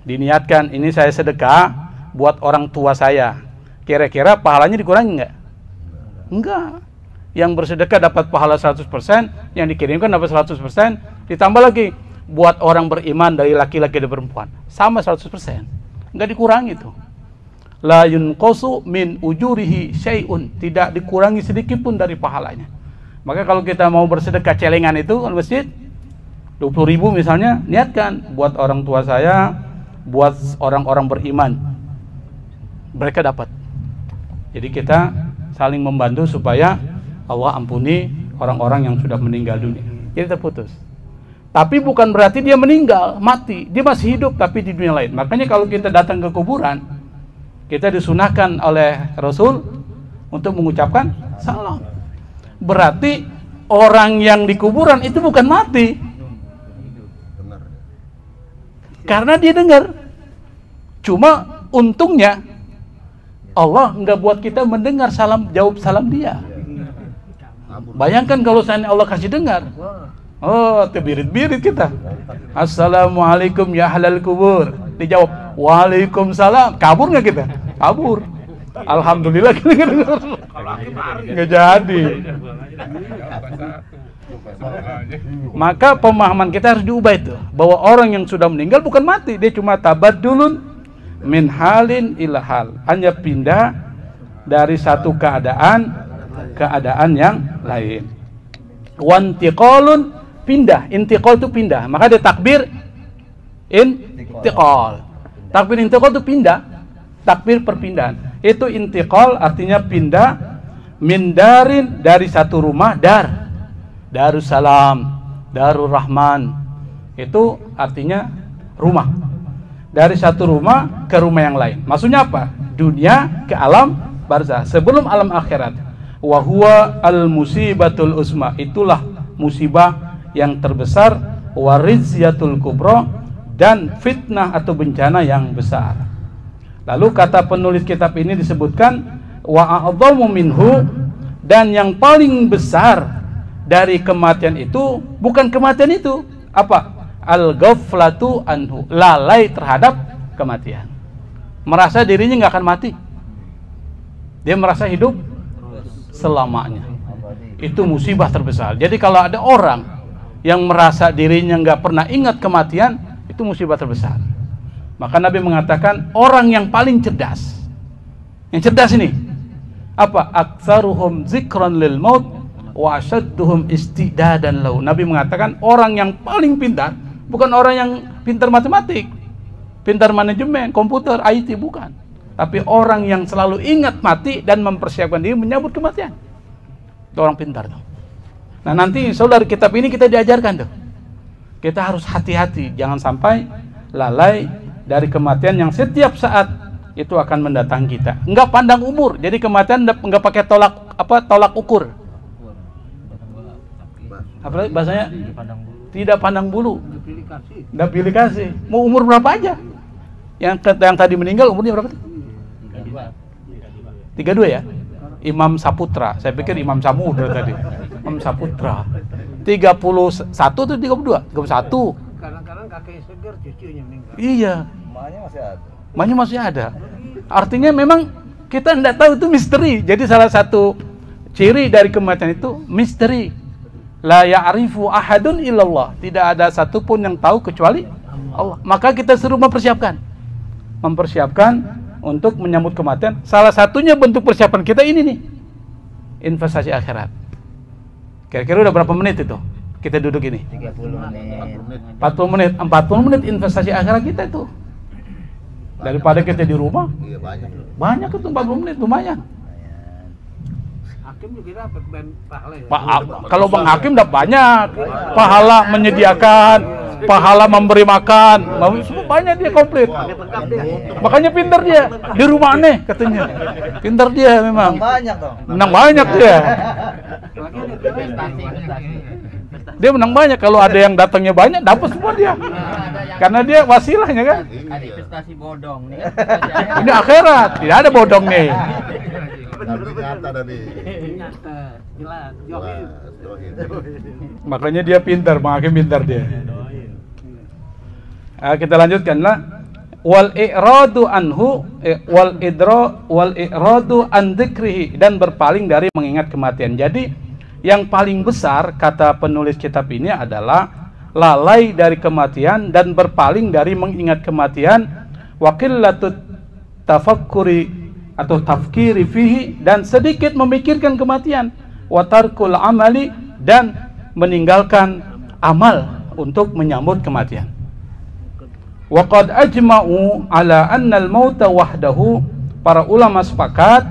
diniatkan ini saya sedekah buat orang tua saya. Kira-kira pahalanya dikurangi nggak? Enggak. Yang bersedekah dapat pahala 100%, yang dikirimkan dapat 100%, ditambah lagi buat orang beriman dari laki-laki dan perempuan. Sama 100%. Enggak dikurangi itu. La yunqasu min ujurihi syai'un. Tidak dikurangi sedikit pun dari pahalanya. Maka kalau kita mau bersedekah celengan itu di masjid, 20.000 misalnya, niatkan buat orang tua saya, buat orang-orang beriman. Mereka dapat. Jadi kita saling membantu supaya Allah ampuni orang-orang yang sudah meninggal dunia. Jadi terputus. Tapi bukan berarti dia meninggal, mati. Dia masih hidup tapi di dunia lain. Makanya kalau kita datang ke kuburan, kita disunahkan oleh Rasul untuk mengucapkan salam. Berarti orang yang di kuburan itu bukan mati. Karena dia dengar. Cuma untungnya Allah nggak buat kita mendengar jawab salam dia. Bayangkan kalau seandainya Allah kasih dengar. Oh, terbirit-birit kita. Assalamualaikum ya ahlal kubur. Dijawab, waalaikumsalam. Kabur nggak kita? Kabur. Alhamdulillah kita nggak dengar. Nggak jadi. Maka pemahaman kita harus diubah itu. Bahwa orang yang sudah meninggal bukan mati. Dia cuma tabaddulun min halin ila hal, hanya pindah dari satu keadaan yang lain. Wantiqalun, pindah. Intiqal itu pindah. Maka ada takbir intiqal. Takbir intiqal itu pindah. Takbir perpindahan. Itu intiqal artinya pindah. Min darin, dari satu rumah, Darussalam, Darur Rahman. Itu artinya rumah. Dari satu rumah ke rumah yang lain. Maksudnya apa? Dunia ke alam barzah, sebelum alam akhirat. Wa huwa al-musibatul usma. Itulah musibah yang terbesar. Wa rizyatul kubra, dan fitnah atau bencana yang besar. Lalu kata penulis kitab ini disebutkan wa a'dhamu minhu, dan yang paling besar dari kematian itu bukan kematian itu. Apa? Al-ghaflatu anhu, lalai terhadap kematian. Merasa dirinya nggak akan mati. Dia merasa hidup selamanya. Itu musibah terbesar. Jadi kalau ada orang yang merasa dirinya nggak pernah ingat kematian, itu musibah terbesar. Maka Nabi mengatakan orang yang paling cerdas, yang cerdas ini, Apa? Aktsaruhum dzikran lil maut wa asyadduhum istidadan lahu. Nabi mengatakan orang yang paling pintar bukan orang yang pintar matematik, pintar manajemen, komputer, IT, bukan. Tapi orang yang selalu ingat mati dan mempersiapkan diri menyambut kematian. Itu orang pintar tuh. Nah, nanti saudara kitab ini kita diajarkan tuh. Kita harus hati-hati, jangan sampai lalai dari kematian yang setiap saat itu akan mendatangi kita. Enggak pandang umur. Jadi kematian enggak pakai tolak ukur. Apa bahasanya? Tidak pandang bulu. Enggak pilih kasih. Mau umur berapa aja. Yang tadi meninggal umurnya berapa? 32 ya? Imam Saputra. Saya pikir Imam Samudra tadi. Imam Saputra. 31 atau 32? 31. Kadang-kadang kakeknya segar, cucunya meninggal. Iya. Emaknya masih ada. Emaknya masih ada. Artinya memang kita tidak tahu, itu misteri. Jadi salah satu ciri dari kematian itu misteri. La ya'rifu ahadun illallah. Tidak ada satupun yang tahu kecuali Allah. Maka kita suruh mempersiapkan untuk menyambut kematian. Salah satunya bentuk persiapan kita ini nih, investasi akhirat. Kira-kira udah berapa menit itu kita duduk ini? 30 menit. 40 menit. 40 menit investasi akhirat kita itu. Daripada kita di rumah. Iya, Banyak itu 40 menit, lumayan. Hakim juga dapat pahala ya. Kalau Bang Hakim dapat banyak. Pahala menyediakan, pahala memberi makan, semua banyak dia komplit. Makanya pintar dia. Di rumah aneh katanya. Pintar dia memang. Banyak dong. Menang banyak dia. Dia menang banyak. Kalau ada yang datangnya banyak, dapat semua dia. Karena dia wasilahnya kan. Ada investasi bodong nih. Ini akhirat, tidak ada bodong nih. Tapi nyata tadi. Nyata, jelas, johin. Makanya dia pintar, Bang Hakim pintar dia. Kita lanjutkanlah. Wal i'radu anhu wal i'radu an dzikrihi, dan berpaling dari mengingat kematian. Jadi yang paling besar kata penulis kitab ini adalah lalai dari kematian dan berpaling dari mengingat kematian, wa qillatut tafakkuri atau tafkiri fihi, dan sedikit memikirkan kematian, wa tarkul amali, dan meninggalkan amal untuk menyambut kematian. Wa qad ajma'u ala anna al-mauta wahdahu, para ulama sepakat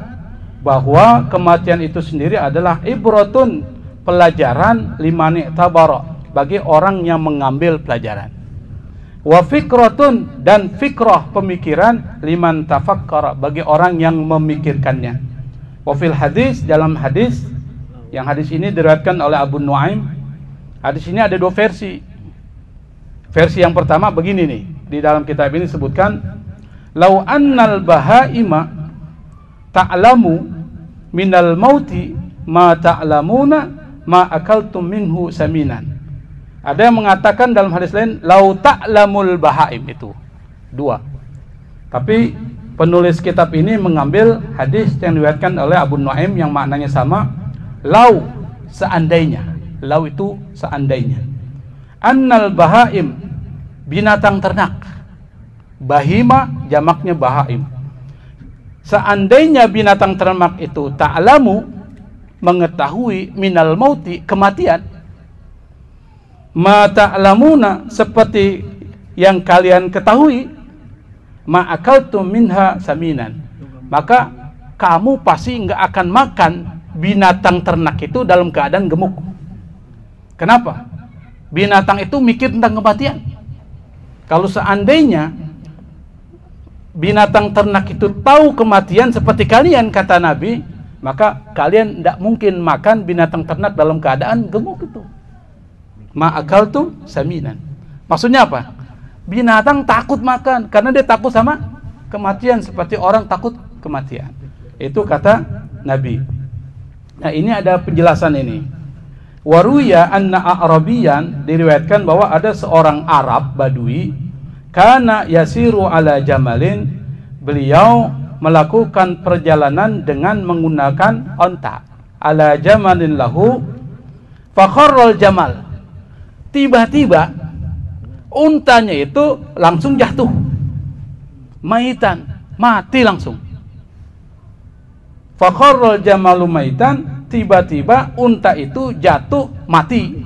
bahwa kematian itu sendiri adalah ibratun, pelajaran, liman i'tabara, bagi orang yang mengambil pelajaran. Wa fikratun, dan fikrah, pemikiran, liman tafakkara, bagi orang yang memikirkannya. Wa fil hadis, dalam hadis, yang hadis ini diriwayatkan oleh Abu Nuaim. Hadis ini ada dua versi. Versi yang pertama begini nih, di dalam kitab ini disebutkan, lau annal bahaima ta'lamu minal mauti ma ta'lamuna ma akaltum minhu saminan. Ada yang mengatakan dalam hadis lain, lau ta'lamul bahaim, itu dua. Tapi penulis kitab ini mengambil hadis yang diriwayatkan oleh Abu Nuaim yang maknanya sama, lau, seandainya. Lau itu seandainya. Annal bahaim, binatang ternak. Bahima jamaknya bahaim. Seandainya binatang ternak itu ta'lamu, mengetahui, minal mauti, kematian, ma ta'lamuna, seperti yang kalian ketahui, ma akaltum minha saminan, maka kamu pasti nggak akan makan binatang ternak itu dalam keadaan gemuk. Kenapa? Binatang itu mikir tentang kematian. Kalau seandainya binatang ternak itu tahu kematian seperti kalian, kata Nabi, maka kalian tidak mungkin makan binatang ternak dalam keadaan gemuk itu. Ma'akaltum saminan. Maksudnya apa? Binatang takut makan karena dia takut sama kematian, seperti orang takut kematian. Itu kata Nabi. Nah, ini ada penjelasan ini. Waruya anna a'rabiyan, diriwayatkan bahwa ada seorang Arab Badui, kana yasiru ala jamalin, beliau melakukan perjalanan dengan menggunakan onta, ala jamalin lahu, fakharral jamal, tiba-tiba untanya itu langsung jatuh, maitan, mati langsung. Fakharral jamalu maitan, tiba-tiba unta itu jatuh mati.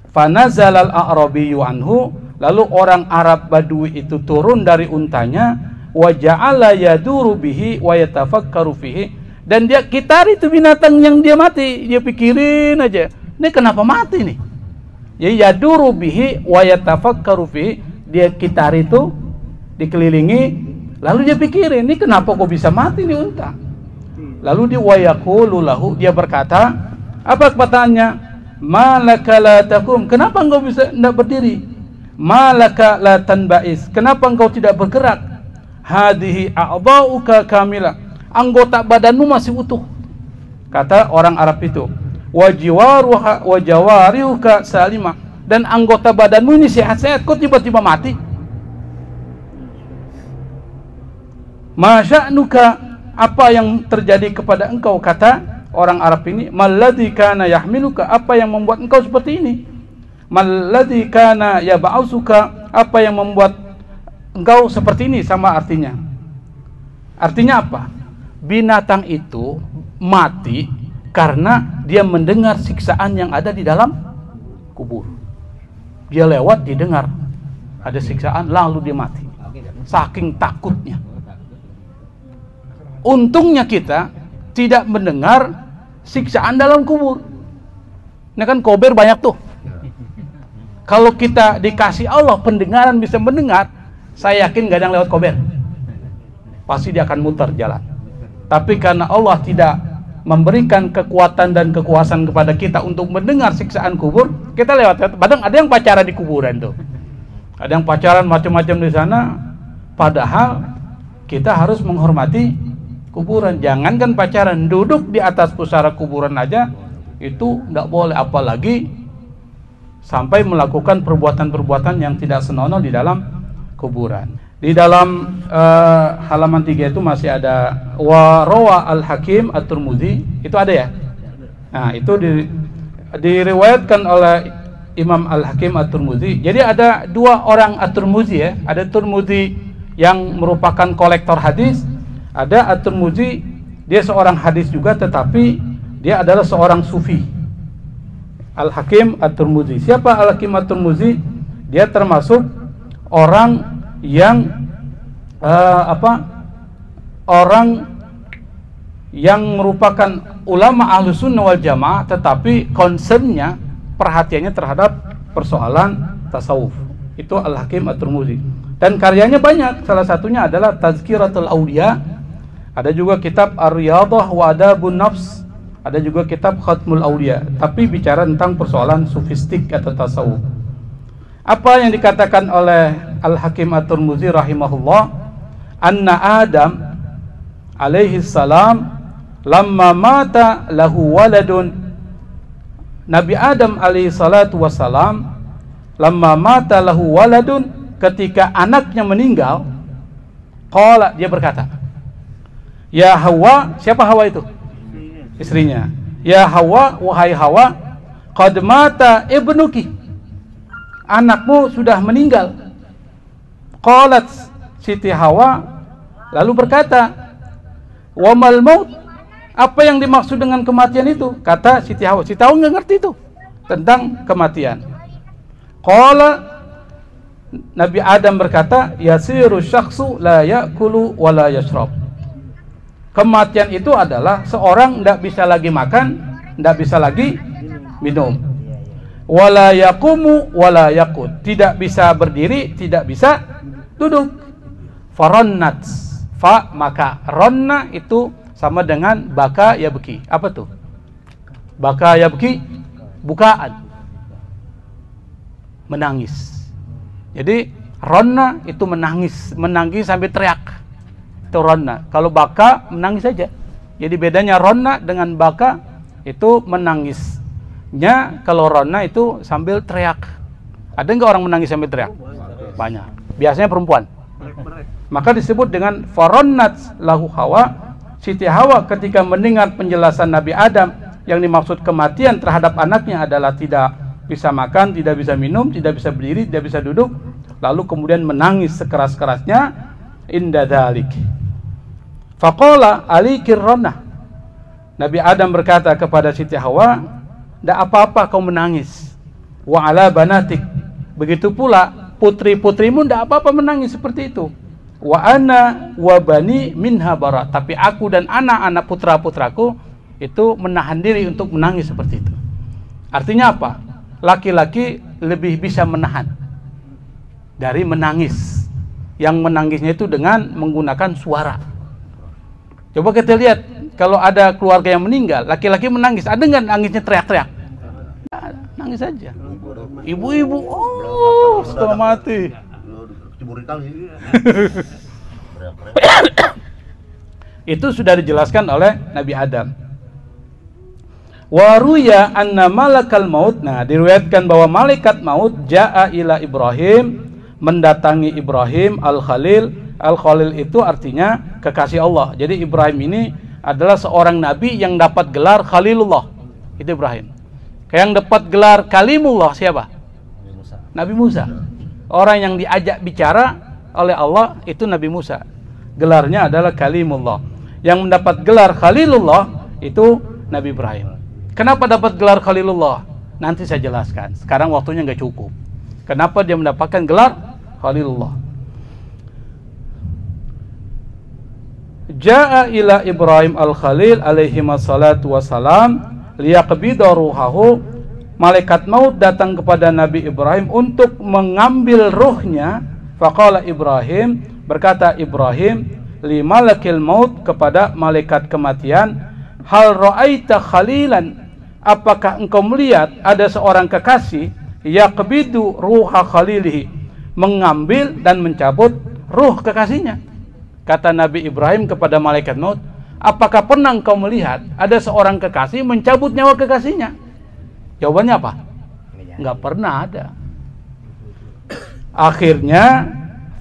Fanazalal a'rabiyyu anhu, lalu orang Arab Badui itu turun dari untanya, wa ja'ala yaduru bihi wa yatafakkaru fihi, dan dia kitar itu binatang yang dia mati, dia pikirin aja, ini kenapa mati nih? Ya yaduru bihi wa yatafakkaru fihi, dia kitar itu dikelilingi, lalu dia pikirin, ini kenapa kok bisa mati nih unta? Lalu dia wayaqulu lahu, dia berkata, apa perkataannya? Malaka la taqum, kenapa engkau bisa tidak berdiri? Malaka la tanba'is, kenapa engkau tidak bergerak? Hadhihi a'dha'uka kamila, anggota badanmu masih utuh. Kata orang Arab itu, wa jawarihuka salima, dan anggota badanmu ini sehat-sehat, kok tiba-tiba mati? Masya'nuka, apa yang terjadi kepada engkau? Kata orang Arab ini, malladzi kana yahmiluka, apa yang membuat engkau seperti ini? Malladzi kana yab'ausuka, apa yang membuat engkau seperti ini? Sama artinya. Artinya apa? Binatang itu mati karena dia mendengar siksaan yang ada di dalam kubur. Dia lewat, didengar ada siksaan, lalu dia mati. Saking takutnya. Untungnya kita tidak mendengar siksaan dalam kubur. Ini kan kober banyak tuh. Kalau kita dikasih Allah pendengaran bisa mendengar, saya yakin gak ada yang lewat kober. Pasti dia akan muter jalan. Tapi karena Allah tidak memberikan kekuatan dan kekuasaan kepada kita untuk mendengar siksaan kubur, kita lewat. Padahal ada yang pacaran di kuburan tuh. Ada yang pacaran macam-macam di sana. Padahal kita harus menghormati kuburan. Jangankan pacaran, duduk di atas pusara kuburan aja itu tidak boleh, apalagi sampai melakukan perbuatan-perbuatan yang tidak senonoh di dalam kuburan. Di dalam halaman 3 itu masih ada wa rawa al-Hakim at-Tirmidzi, itu ada ya. Nah, itu diriwayatkan oleh Imam al-Hakim at-Tirmidzi. Jadi ada dua orang at-Tirmidzi ya. Ada Tirmidzi yang merupakan kolektor hadis, ada at-Tirmidzi, dia seorang hadis juga, tetapi dia adalah seorang sufi. Al-Hakim at-Tirmidzi. Siapa Al-Hakim at-Tirmidzi? Dia termasuk orang yang orang yang merupakan ulama Ahlus Sunnah wal Jamaah, tetapi concernnya, perhatiannya terhadap persoalan tasawuf. Itu Al-Hakim at-Tirmidzi. Dan karyanya banyak. Salah satunya adalah Tazkiratul Auliya. Ada juga kitab Ar-Riyadah wa Adabun Nafs. Ada juga kitab Khatmul Auliya. Tapi bicara tentang persoalan sufistik atau tasawuf. Apa yang dikatakan oleh Al-Hakim at-Tirmidzi rahimahullah, anna Adam alaihi salam lamma mata lahu waladun, Nabi Adam alaihi salatu wassalam lamma mata lahu waladun, ketika anaknya meninggal, qala, dia berkata, ya Hawa, siapa Hawa itu? Istrinya. Ya Hawa, wahai Hawa, qad mata ibnuki, anakmu sudah meninggal. Qalat, Siti Hawa lalu berkata, wa mal maut, apa yang dimaksud dengan kematian itu? Kata Siti Hawa. Siti Hawa nggak ngerti itu tentang kematian. Qala, Nabi Adam berkata, yasiru syakhsu la ya'kulu wa la yashrab. Kematian itu adalah seorang tidak bisa lagi makan, tidak bisa lagi minum. Wala yaqumu wala yaqud, tidak bisa berdiri, tidak bisa duduk. Faronnat, fa maka, ronna itu sama dengan baka yabki. Apa tuh? Baka yabki, bukaan, menangis. Jadi ronna itu menangis, menangis sampai teriak. Itu ronna. Kalau baka, menangis saja. Jadi bedanya ronna dengan baka, itu menangisnya. Kalau ronna itu sambil teriak. Ada nggak orang menangis sambil teriak? Banyak. Biasanya perempuan. Maka disebut dengan faronnat lahu Hawa. Siti Hawa ketika mendengar penjelasan Nabi Adam, yang dimaksud kematian terhadap anaknya adalah tidak bisa makan, tidak bisa minum, tidak bisa berdiri, tidak bisa duduk, lalu kemudian menangis sekeras-kerasnya. Inda dzalik faqala alikir ronnah, Nabi Adam berkata kepada Siti Hawa, "Tidak apa-apa kau menangis. Wa ala banatik." Begitu pula putri-putrimu tidak apa-apa menangis seperti itu. Wa ana wa bani minha bara. Tapi aku dan anak-anak putra-putraku itu menahan diri untuk menangis seperti itu. Artinya apa? Laki-laki lebih bisa menahan dari menangis. Yang menangisnya itu dengan menggunakan suara. Coba kita lihat, kalau ada keluarga yang meninggal, laki-laki menangis, ada nggak nangisnya teriak-teriak? Nangis saja. Ibu-ibu, oh, setengah mati. Ciburin kali. Itu sudah dijelaskan oleh Nabi Adam. Waruya anna malakal maut. Nah, diriwayatkan bahwa malaikat maut jaa ila Ibrahim, mendatangi Ibrahim al-Khalil. Al-Khalil itu artinya kekasih Allah. Jadi Ibrahim ini adalah seorang nabi yang dapat gelar Khalilullah. Itu Ibrahim. Yang dapat gelar Kalimullah siapa? Nabi Musa. Orang yang diajak bicara oleh Allah itu Nabi Musa. Gelarnya adalah Kalimullah. Yang mendapat gelar Khalilullah itu Nabi Ibrahim. Kenapa dapat gelar Khalilullah? Nanti saya jelaskan. Sekarang waktunya nggak cukup. Kenapa dia mendapatkan gelar Khalilullah? Ja'a ila Ibrahim al-Khalil alaihi wassalatu wassalam liyaqbida ruhahu. Malaikat maut datang kepada Nabi Ibrahim untuk mengambil ruhnya. Faqala Ibrahim, berkata Ibrahim li malakil maut, kepada malaikat kematian, hal ra'aita khalilan, apakah engkau melihat ada seorang kekasih yaqbidu ruha khalilihi, mengambil dan mencabut ruh kekasihnya. Kata Nabi Ibrahim kepada malaikat maut, apakah pernah engkau melihat ada seorang kekasih mencabut nyawa kekasihnya? Jawabannya apa? Enggak pernah ada. Akhirnya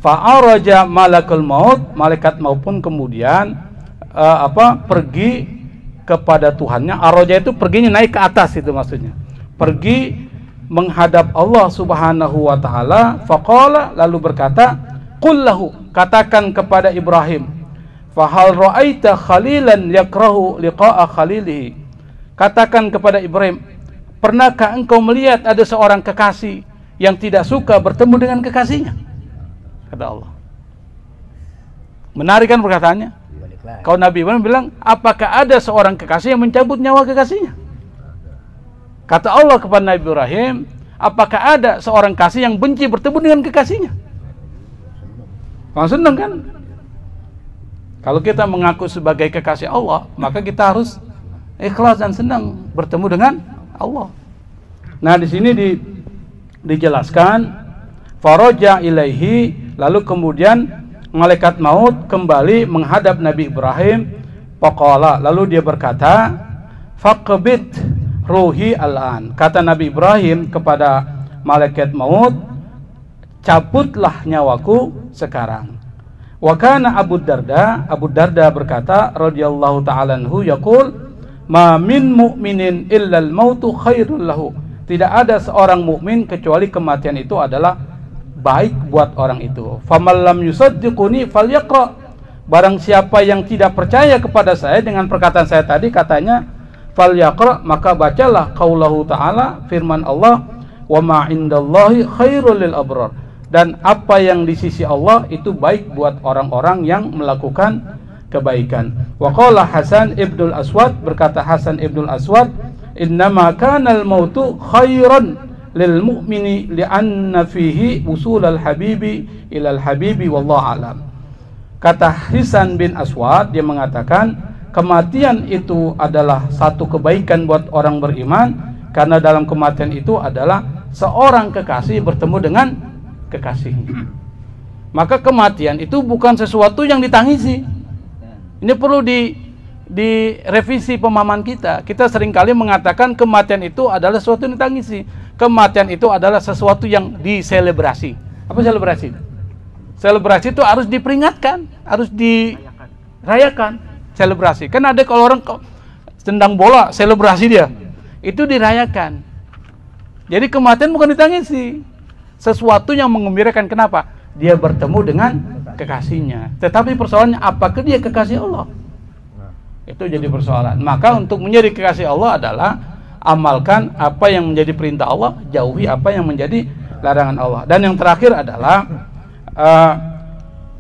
fa'araja malakul maut, malaikat maut pun kemudian pergi kepada Tuhannya. Araja itu perginya naik ke atas, itu maksudnya. Pergi menghadap Allah Subhanahu wa taala. Faqala, lalu berkata, qul lahu, katakan kepada Ibrahim, fahal ra'aita khalilan yakrahu liqa'a khalilihi. Katakan kepada Ibrahim, pernahkah engkau melihat ada seorang kekasih yang tidak suka bertemu dengan kekasihnya? Kata Allah. Menarik kan perkataannya? Kalau Nabi Ibrahim bilang, apakah ada seorang kekasih yang mencabut nyawa kekasihnya? Kata Allah kepada Nabi Ibrahim, apakah ada seorang kasih yang benci bertemu dengan kekasihnya? Langsung senang kan? Kalau kita mengaku sebagai kekasih Allah, maka kita harus ikhlas dan senang bertemu dengan Allah. Nah, di sini dijelaskan faraja ilaihi, lalu kemudian malaikat maut kembali menghadap Nabi Ibrahim. Faqala, lalu dia berkata, faqbid ruhi al-an. Kata Nabi Ibrahim kepada malaikat maut, cabutlah nyawaku sekarang. Wa kana Abu Darda berkata radhiyallahu ta'ala anhu yaqul, ma min mu'minin illa al-mautu khairul lahu. Tidak ada seorang mukmin kecuali kematian itu adalah baik buat orang itu. Faman lam yusaddiquni falyaqra. Barang siapa yang tidak percaya kepada saya dengan perkataan saya tadi, katanya falyaqra, maka bacalah qaulahu ta'ala, firman Allah, wa ma indallahi khairul lil abrar. Dan apa yang di sisi Allah itu baik buat orang-orang yang melakukan kebaikan. Wa qala Hasan ibnul Aswad, berkata Hasan ibnul Aswad, innama kana al-mautu khairan lil mu'mini li'anna fihi usul al-habibi ila al-habibi wallahu alam. Kata Hasan bin Aswad, dia mengatakan kematian itu adalah satu kebaikan buat orang beriman, karena dalam kematian itu adalah seorang kekasih bertemu dengan kekasihnya. Maka kematian itu bukan sesuatu yang ditangisi. Ini perlu direvisi pemahaman kita. Kita seringkali mengatakan kematian itu adalah sesuatu yang ditangisi. Kematian itu adalah sesuatu yang diselebrasi. Apa selebrasi? Selebrasi itu harus diperingatkan, harus dirayakan. Selebrasi. Kan ada kalau orang tendang bola, selebrasi dia. Itu dirayakan. Jadi kematian bukan ditangisi. Sesuatu yang mengembirakan. Kenapa? Dia bertemu dengan kekasihnya. Tetapi persoalannya, apakah dia kekasih Allah? Itu jadi persoalan. Maka untuk menjadi kekasih Allah adalah amalkan apa yang menjadi perintah Allah, jauhi apa yang menjadi larangan Allah. Dan yang terakhir adalah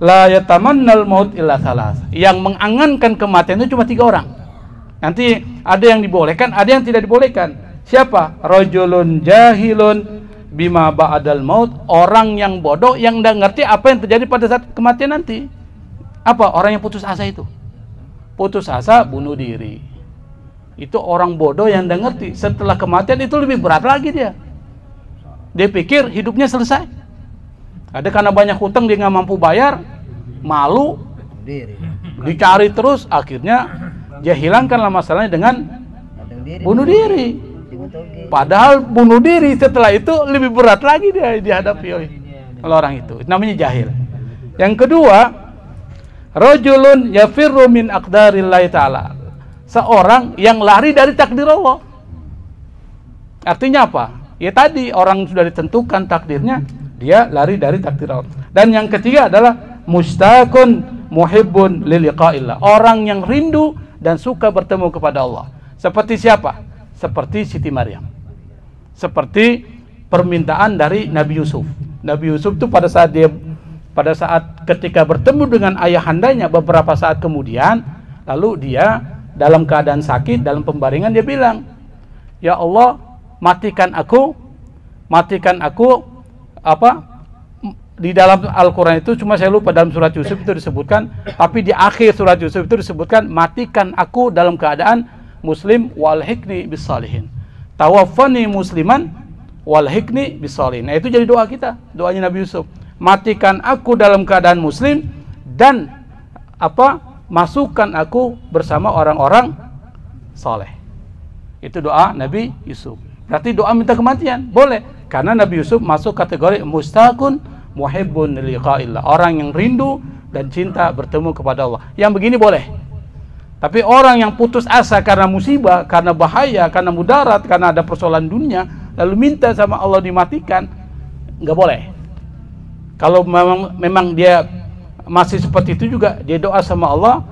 la yatamannal maut illa salas. Yang mengangankan kematian itu cuma 3 orang. Nanti ada yang dibolehkan, ada yang tidak dibolehkan. Siapa? Rajulun jahilun bima ba'dal maut, orang yang bodoh yang enggak ngerti apa yang terjadi pada saat kematian nanti. Apa? Orang yang putus asa itu. Putus asa bunuh diri. Itu orang bodoh yang enggak ngerti. Setelah kematian itu lebih berat lagi dia. Dia pikir hidupnya selesai. Ada karena banyak hutang dia nggak mampu bayar, malu, dicari terus, akhirnya dia hilangkanlah masalahnya dengan bunuh diri. Padahal bunuh diri setelah itu lebih berat lagi dia dihadapi oleh orang itu. Namanya jahil. Yang kedua, rajulun yafirru min aqdarillahi ta'ala. Seorang yang lari dari takdir Allah. Artinya apa? Ya tadi orang sudah ditentukan takdirnya, dia lari dari takdir Allah. Dan yang ketiga adalah mustaqun muhibbun liliqa'illah. Orang yang rindu dan suka bertemu kepada Allah. Seperti siapa? Seperti Siti Maryam. Seperti permintaan dari Nabi Yusuf. Nabi Yusuf itu pada saat ketika bertemu dengan ayahandanya beberapa saat kemudian, lalu dia dalam keadaan sakit, dalam pembaringan dia bilang, "Ya Allah, matikan aku di dalam Al-Quran itu, cuma saya lupa dalam surat Yusuf itu disebutkan, tapi di akhir surat Yusuf itu disebutkan, matikan aku dalam keadaan muslim walhikni bisalihin, tawaffani musliman walhikni bisalihin." Nah, itu jadi doa kita, doanya Nabi Yusuf, matikan aku dalam keadaan muslim dan masukkan aku bersama orang-orang soleh. Itu doa Nabi Yusuf. Berarti doa minta kematian boleh, karena Nabi Yusuf masuk kategori mustaqun muhibbun liqa'illah, orang yang rindu dan cinta bertemu kepada Allah. Yang begini boleh. Tapi orang yang putus asa karena musibah, karena bahaya, karena mudarat, karena ada persoalan dunia, lalu minta sama Allah dimatikan, nggak boleh. Kalau memang dia masih seperti itu juga, dia doa sama Allah,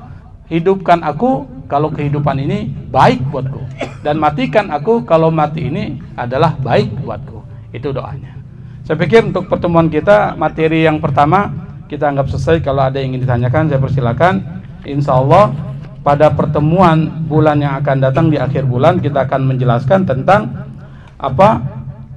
hidupkan aku kalau kehidupan ini baik buatku, dan matikan aku kalau mati ini adalah baik buatku. Itu doanya. Saya pikir untuk pertemuan kita, materi yang pertama kita anggap selesai. Kalau ada yang ingin ditanyakan, saya persilakan. Insya Allah pada pertemuan bulan yang akan datang di akhir bulan, kita akan menjelaskan tentang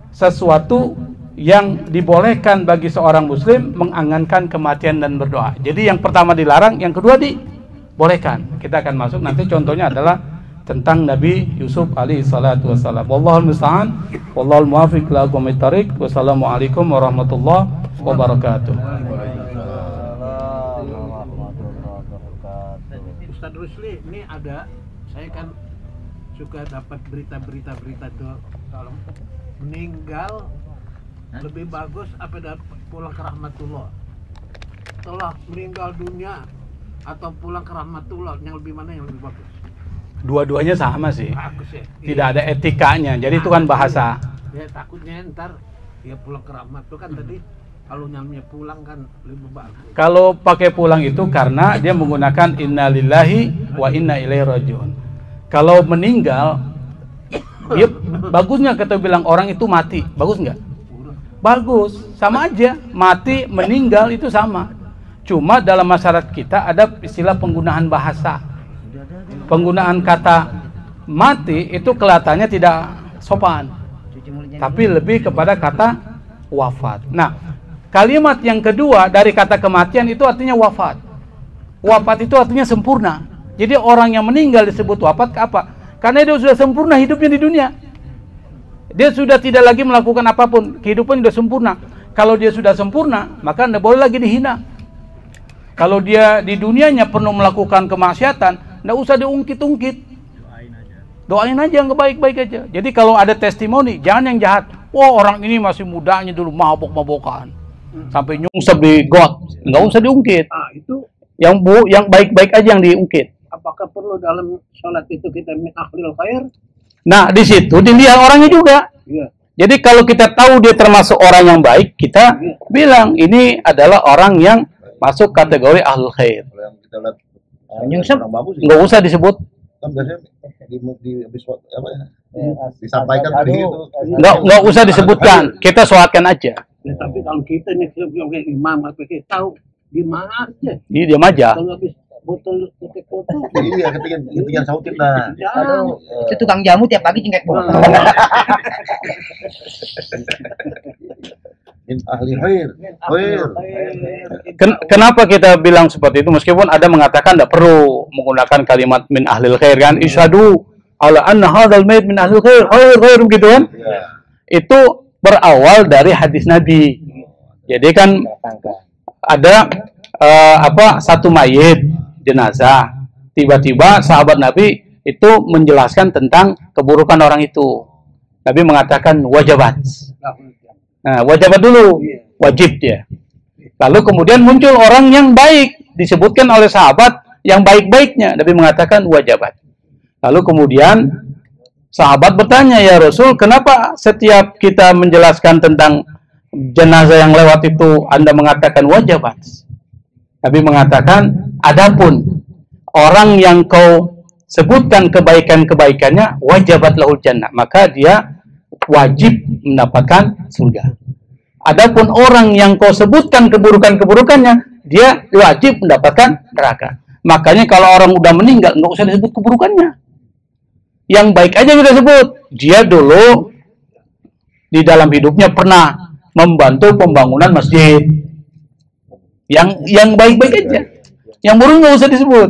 sesuatu yang dibolehkan bagi seorang muslim mengangankan kematian dan berdoa. Jadi yang pertama dilarang, yang kedua dibolehkan. Kita akan masuk nanti, contohnya adalah tentang Nabi Yusuf alaihi salatu wassalam. Wallahul musta'an, wallahul muwaffiq ila aqwamit thariq. Wassalamualaikum warahmatullahi wabarakatuh. Ustaz Rusli, ini ada, saya kan suka dapat berita tuh, kalau meninggal lebih bagus apa dapat pulang ke rahmatullah. Setelah meninggal dunia atau pulang ke rahmatullah, yang lebih mana yang lebih bagus? Dua-duanya sama sih. Bagus ya. Tidak ada etikanya. Jadi itu kan bahasa. Ya takutnya ntar dia pulang ke rahmat tuh kan tadi, kalau namanya pulang kan lebih bagus. Kalau pakai pulang itu karena dia menggunakan innalillahi wa inna ilaihi rajiun. Kalau meninggal, dia bagusnya kita bilang orang itu mati. Bagus nggak? Bagus, sama aja. Mati, meninggal itu sama. Cuma dalam masyarakat kita ada istilah penggunaan bahasa. Penggunaan kata mati itu kelihatannya tidak sopan, tapi lebih kepada kata wafat. Nah, kalimat yang kedua dari kata kematian itu artinya wafat. Wafat itu artinya sempurna. Jadi orang yang meninggal disebut wafat apa? Karena dia sudah sempurna hidupnya di dunia. Dia sudah tidak lagi melakukan apapun, kehidupan sudah sempurna. Kalau dia sudah sempurna, maka tidak boleh lagi dihina. Kalau dia di dunianya penuh melakukan kemaksiatan, tidak usah diungkit-ungkit. Doain aja yang baik-baik aja. Jadi kalau ada testimoni, jangan yang jahat. Wah, orang ini masih mudanya dulu mabok-mabokan, sampai nyungsep di got. Nggak usah diungkit. Itu yang baik-baik aja yang diungkit. apakah perlu dalam sholat itu kita min akhlil khair? Nah, di situ dilihat orangnya juga. Iya. Jadi kalau kita tahu dia termasuk orang yang baik, kita bilang ini adalah orang yang masuk kategori ahlul khair. Kalau yang kita lihat Nyungsep Kurang bagus sih. Nggak usah disebut. Kan biasanya di habis apa ya? Disampaikan tadi gitu. Nggak usah disebutkan. Kita sholatkan aja. Ya, tapi kalau kita nih sebagai imam apa kita tahu di mana aja. Jadi diam aja. Kalau habis botol pakai foto. Iya, ketinggian sautin dah. Jangan. itu tukang jamu tiap pagi cengkek botol. Min ahli khair. Khair. Kenapa kita bilang seperti itu? Meskipun ada mengatakan tidak perlu menggunakan kalimat min ahlil khair kan? Isyhadu ala anna hadzal mayit min ahlil khair, khair gitu kan? Iya. Itu berawal dari hadis Nabi. Jadi kan ada satu mayit jenazah. Tiba-tiba sahabat Nabi itu menjelaskan tentang keburukan orang itu. Nabi mengatakan wajabat. Nah, wajabat dulu, wajib dia. Lalu kemudian muncul orang yang baik, disebutkan oleh sahabat yang baik-baiknya. Nabi mengatakan wajabat. Lalu kemudian sahabat bertanya, ya Rasul, kenapa setiap kita menjelaskan tentang jenazah yang lewat itu Anda mengatakan wajabat? Nabi mengatakan, adapun orang yang kau sebutkan kebaikan-kebaikannya, wajabat lahul jannah, maka dia wajib mendapatkan surga. Adapun orang yang kau sebutkan keburukan-keburukannya, dia wajib mendapatkan neraka. Makanya kalau orang udah meninggal, nggak usah disebut keburukannya. Yang baik aja kita sebut. Dia dulu di dalam hidupnya pernah membantu pembangunan masjid. Yang baik-baik aja. Yang buruk nggak usah disebut.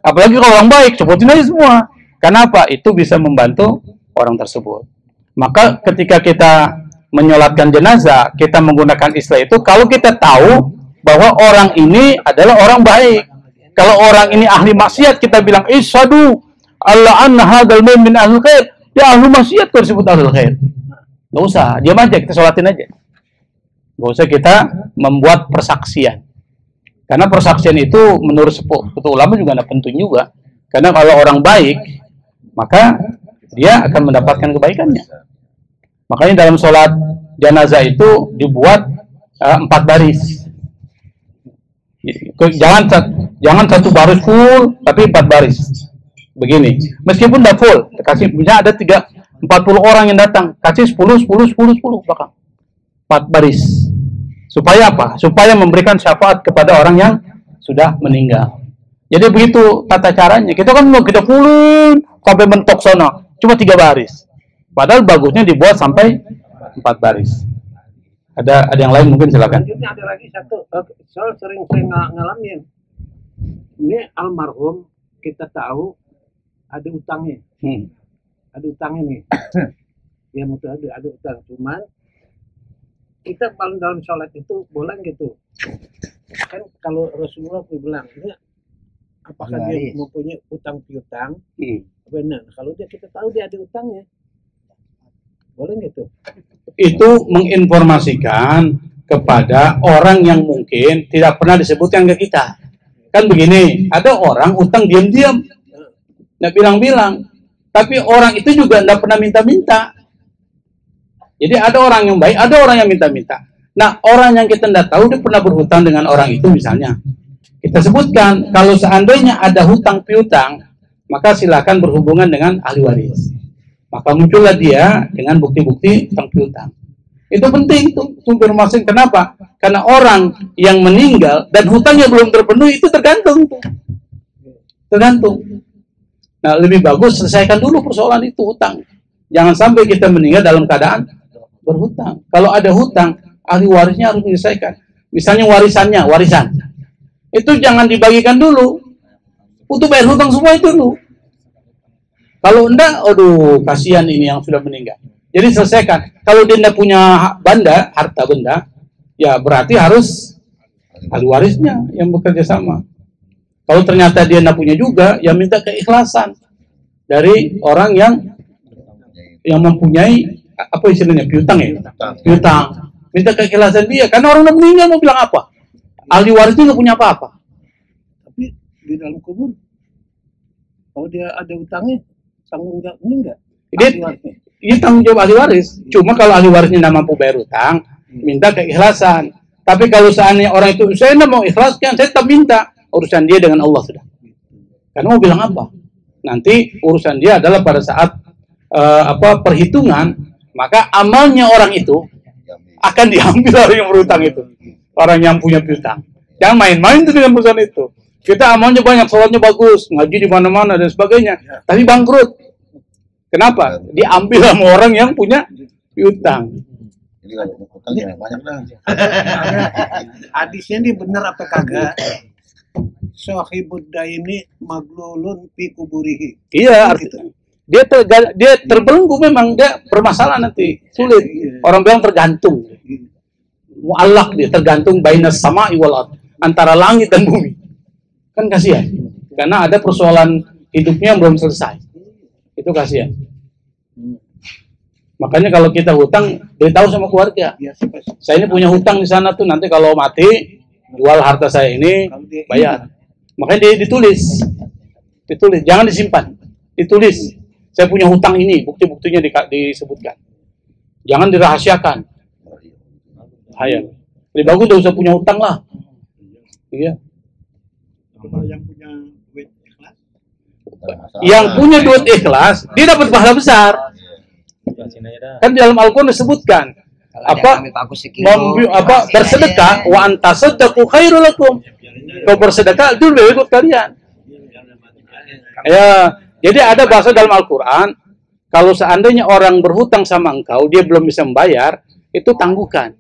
Apalagi kalau orang baik, sebutin aja semua. Kenapa? Itu bisa membantu orang tersebut. Maka ketika kita menyolatkan jenazah, kita menggunakan istilah itu kalau kita tahu bahwa orang ini adalah orang baik. Kalau orang ini ahli maksiat, kita bilang isyhadu alla anna hadzal min ahlul khair. Ya ahli maksiat kalau disebut ahlul khair. Enggak usah, diam aja, kita sholatin aja. Enggak usah kita membuat persaksian. Karena persaksian itu menurut ulama juga ada penting juga. Karena kalau orang baik, maka dia akan mendapatkan kebaikannya. Makanya dalam sholat jenazah itu dibuat 4 baris. Jangan satu baris full, tapi 4 baris. Begini. Meskipun tidak full, kasih misalnya ada 40 orang yang datang, kasih 10 belakang. 4 baris. Supaya apa? Supaya memberikan syafaat kepada orang yang sudah meninggal. Jadi begitu tata caranya. Kita kan mau kita full sampai mentok sana, cuma 3 baris. Padahal bagusnya dibuat sampai 4 baris. Ada yang lain mungkin silakan. Selanjutnya ada lagi satu, soal sering saya ngalamin. Ini almarhum kita tahu ada utangnya. Ada utangnya nih. Ya mungkin ada utang, cuman kita paling dalam sholat itu boleh gitu. Kan kalau Rasulullah bilang, ini apakah dia mempunyai utang piutang? Benar. Kalau kita tahu dia ada utangnya, boleh gitu. Itu menginformasikan kepada orang yang mungkin tidak pernah disebutkan ke kita. Kan begini, ada orang utang diam-diam, nggak bilang-bilang, tapi orang itu juga nggak pernah minta-minta. Jadi ada orang yang baik, ada orang yang minta-minta. Nah, orang yang kita tidak tahu dia pernah berhutang dengan orang itu misalnya. Kita sebutkan, kalau seandainya ada hutang piutang, maka silakan berhubungan dengan ahli waris. Maka muncullah dia dengan bukti-bukti hutang piutang. Itu penting tuh, konfirmasi. Kenapa? Karena orang yang meninggal dan hutangnya belum terpenuhi itu tergantung. Tergantung. Nah, lebih bagus selesaikan dulu persoalan itu hutang. Jangan sampai kita meninggal dalam keadaan berhutang. Kalau ada hutang, ahli warisnya harus menyelesaikan. Misalnya warisan. Itu jangan dibagikan dulu. Untuk bayar hutang semua itu dulu. Kalau enggak, aduh, kasihan ini yang sudah meninggal. Jadi selesaikan. Kalau dia tidak punya harta benda, ya berarti harus ahli warisnya yang bekerja sama. Kalau ternyata dia tidak punya juga, ya minta keikhlasan dari orang yang mempunyai apa istilahnya piutang ya, piutang. Minta keikhlasan dia, karena orang udah meninggal mau bilang apa? Ahli warisnya nggak punya apa-apa. Tapi di dalam kubur, kalau dia ada utangnya, tanggung jawab ini enggak? Dia tanggung jawab ahli waris. Cuma kalau ahli warisnya tidak mampu bayar utang, minta keikhlasan. Tapi kalau seandainya orang itu saya tidak mau ikhlaskan, saya tetap minta, urusan dia dengan Allah sudah. Karena mau bilang apa? Nanti urusan dia adalah pada saat perhitungan, maka amalnya orang itu akan diambil orang yang berutang itu, orang yang punya piutang. Jangan main-main tuh dengan perusahaan itu. Kita amalnya banyak, sholatnya bagus, ngaji di mana-mana dan sebagainya, tapi bangkrut. Kenapa? Diambil sama orang yang punya piutang. Jadi kalau utangnya banyak dah. Hadisnya ini benar apa kagak? Sahibud daini maglulun fi kuburihi. Iya, artinya dia terbelenggu, memang dia bermasalah nanti, sulit. Orang bilang tergantung. Mu'allaq, dia tergantung bainas sama'i wal ardh, antara langit dan bumi. Kan kasihan. Karena ada persoalan hidupnya yang belum selesai. Itu kasihan. Makanya kalau kita hutang, beritahu sama keluarga. Saya ini punya hutang di sana tuh, nanti kalau mati jual harta saya ini, bayar. Makanya dia ditulis, jangan disimpan, ditulis. Saya punya hutang ini, bukti-buktinya disebutkan. Jangan dirahasiakan. Bahaya. Lebih bagus udah usah punya hutang lah. Iya. Yang punya duit ikhlas, dia dapat pahala besar. Kan di dalam Al-Quran disebutkan bersedekah, wa antasaddaqu khairul lakum. Kau bersedekah itu lebih baik buat kalian. Ya, jadi ada bahasa dalam Al-Quran, kalau seandainya orang berhutang sama engkau, dia belum bisa membayar, itu tangguhkan.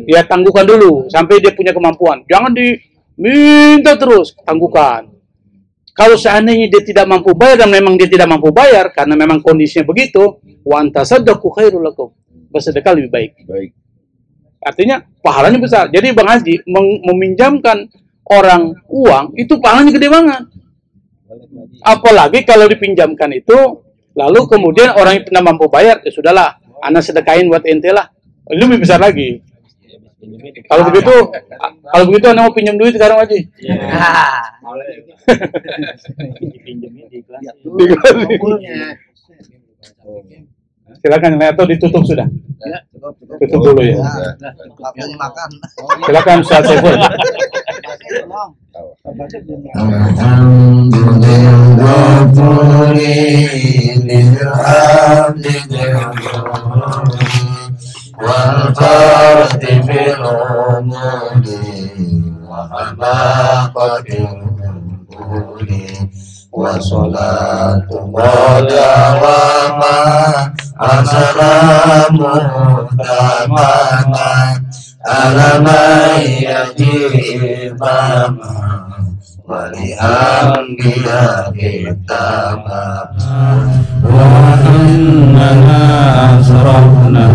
Ya, tangguhkan dulu sampai dia punya kemampuan. Jangan diminta terus, tangguhkan. Kalau seandainya dia tidak mampu bayar, dan memang dia tidak mampu bayar karena memang kondisinya begitu, wa antasaddaqu khairul lakum. Bersedekah lebih baik. Artinya pahalanya besar. Jadi Bang Haji meminjamkan orang uang itu pahalanya gede banget. Apalagi kalau dipinjamkan itu, lalu kemudian orang yang tidak mampu bayar, ya sudahlah, ana sedekahin buat ente lah. Lebih besar lagi. Kalau begitu ana mau pinjam duit sekarang aja. Silakan, atau ditutup sudah? Ya, tutup dulu ya. Waktunya makan. Silakan Ustaz Saiful. Wassalatu wadawama assalamu tamama alamai imama walihamdiya kitama wa innana asrafna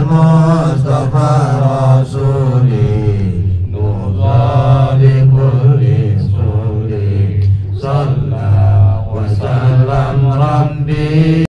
Mustafa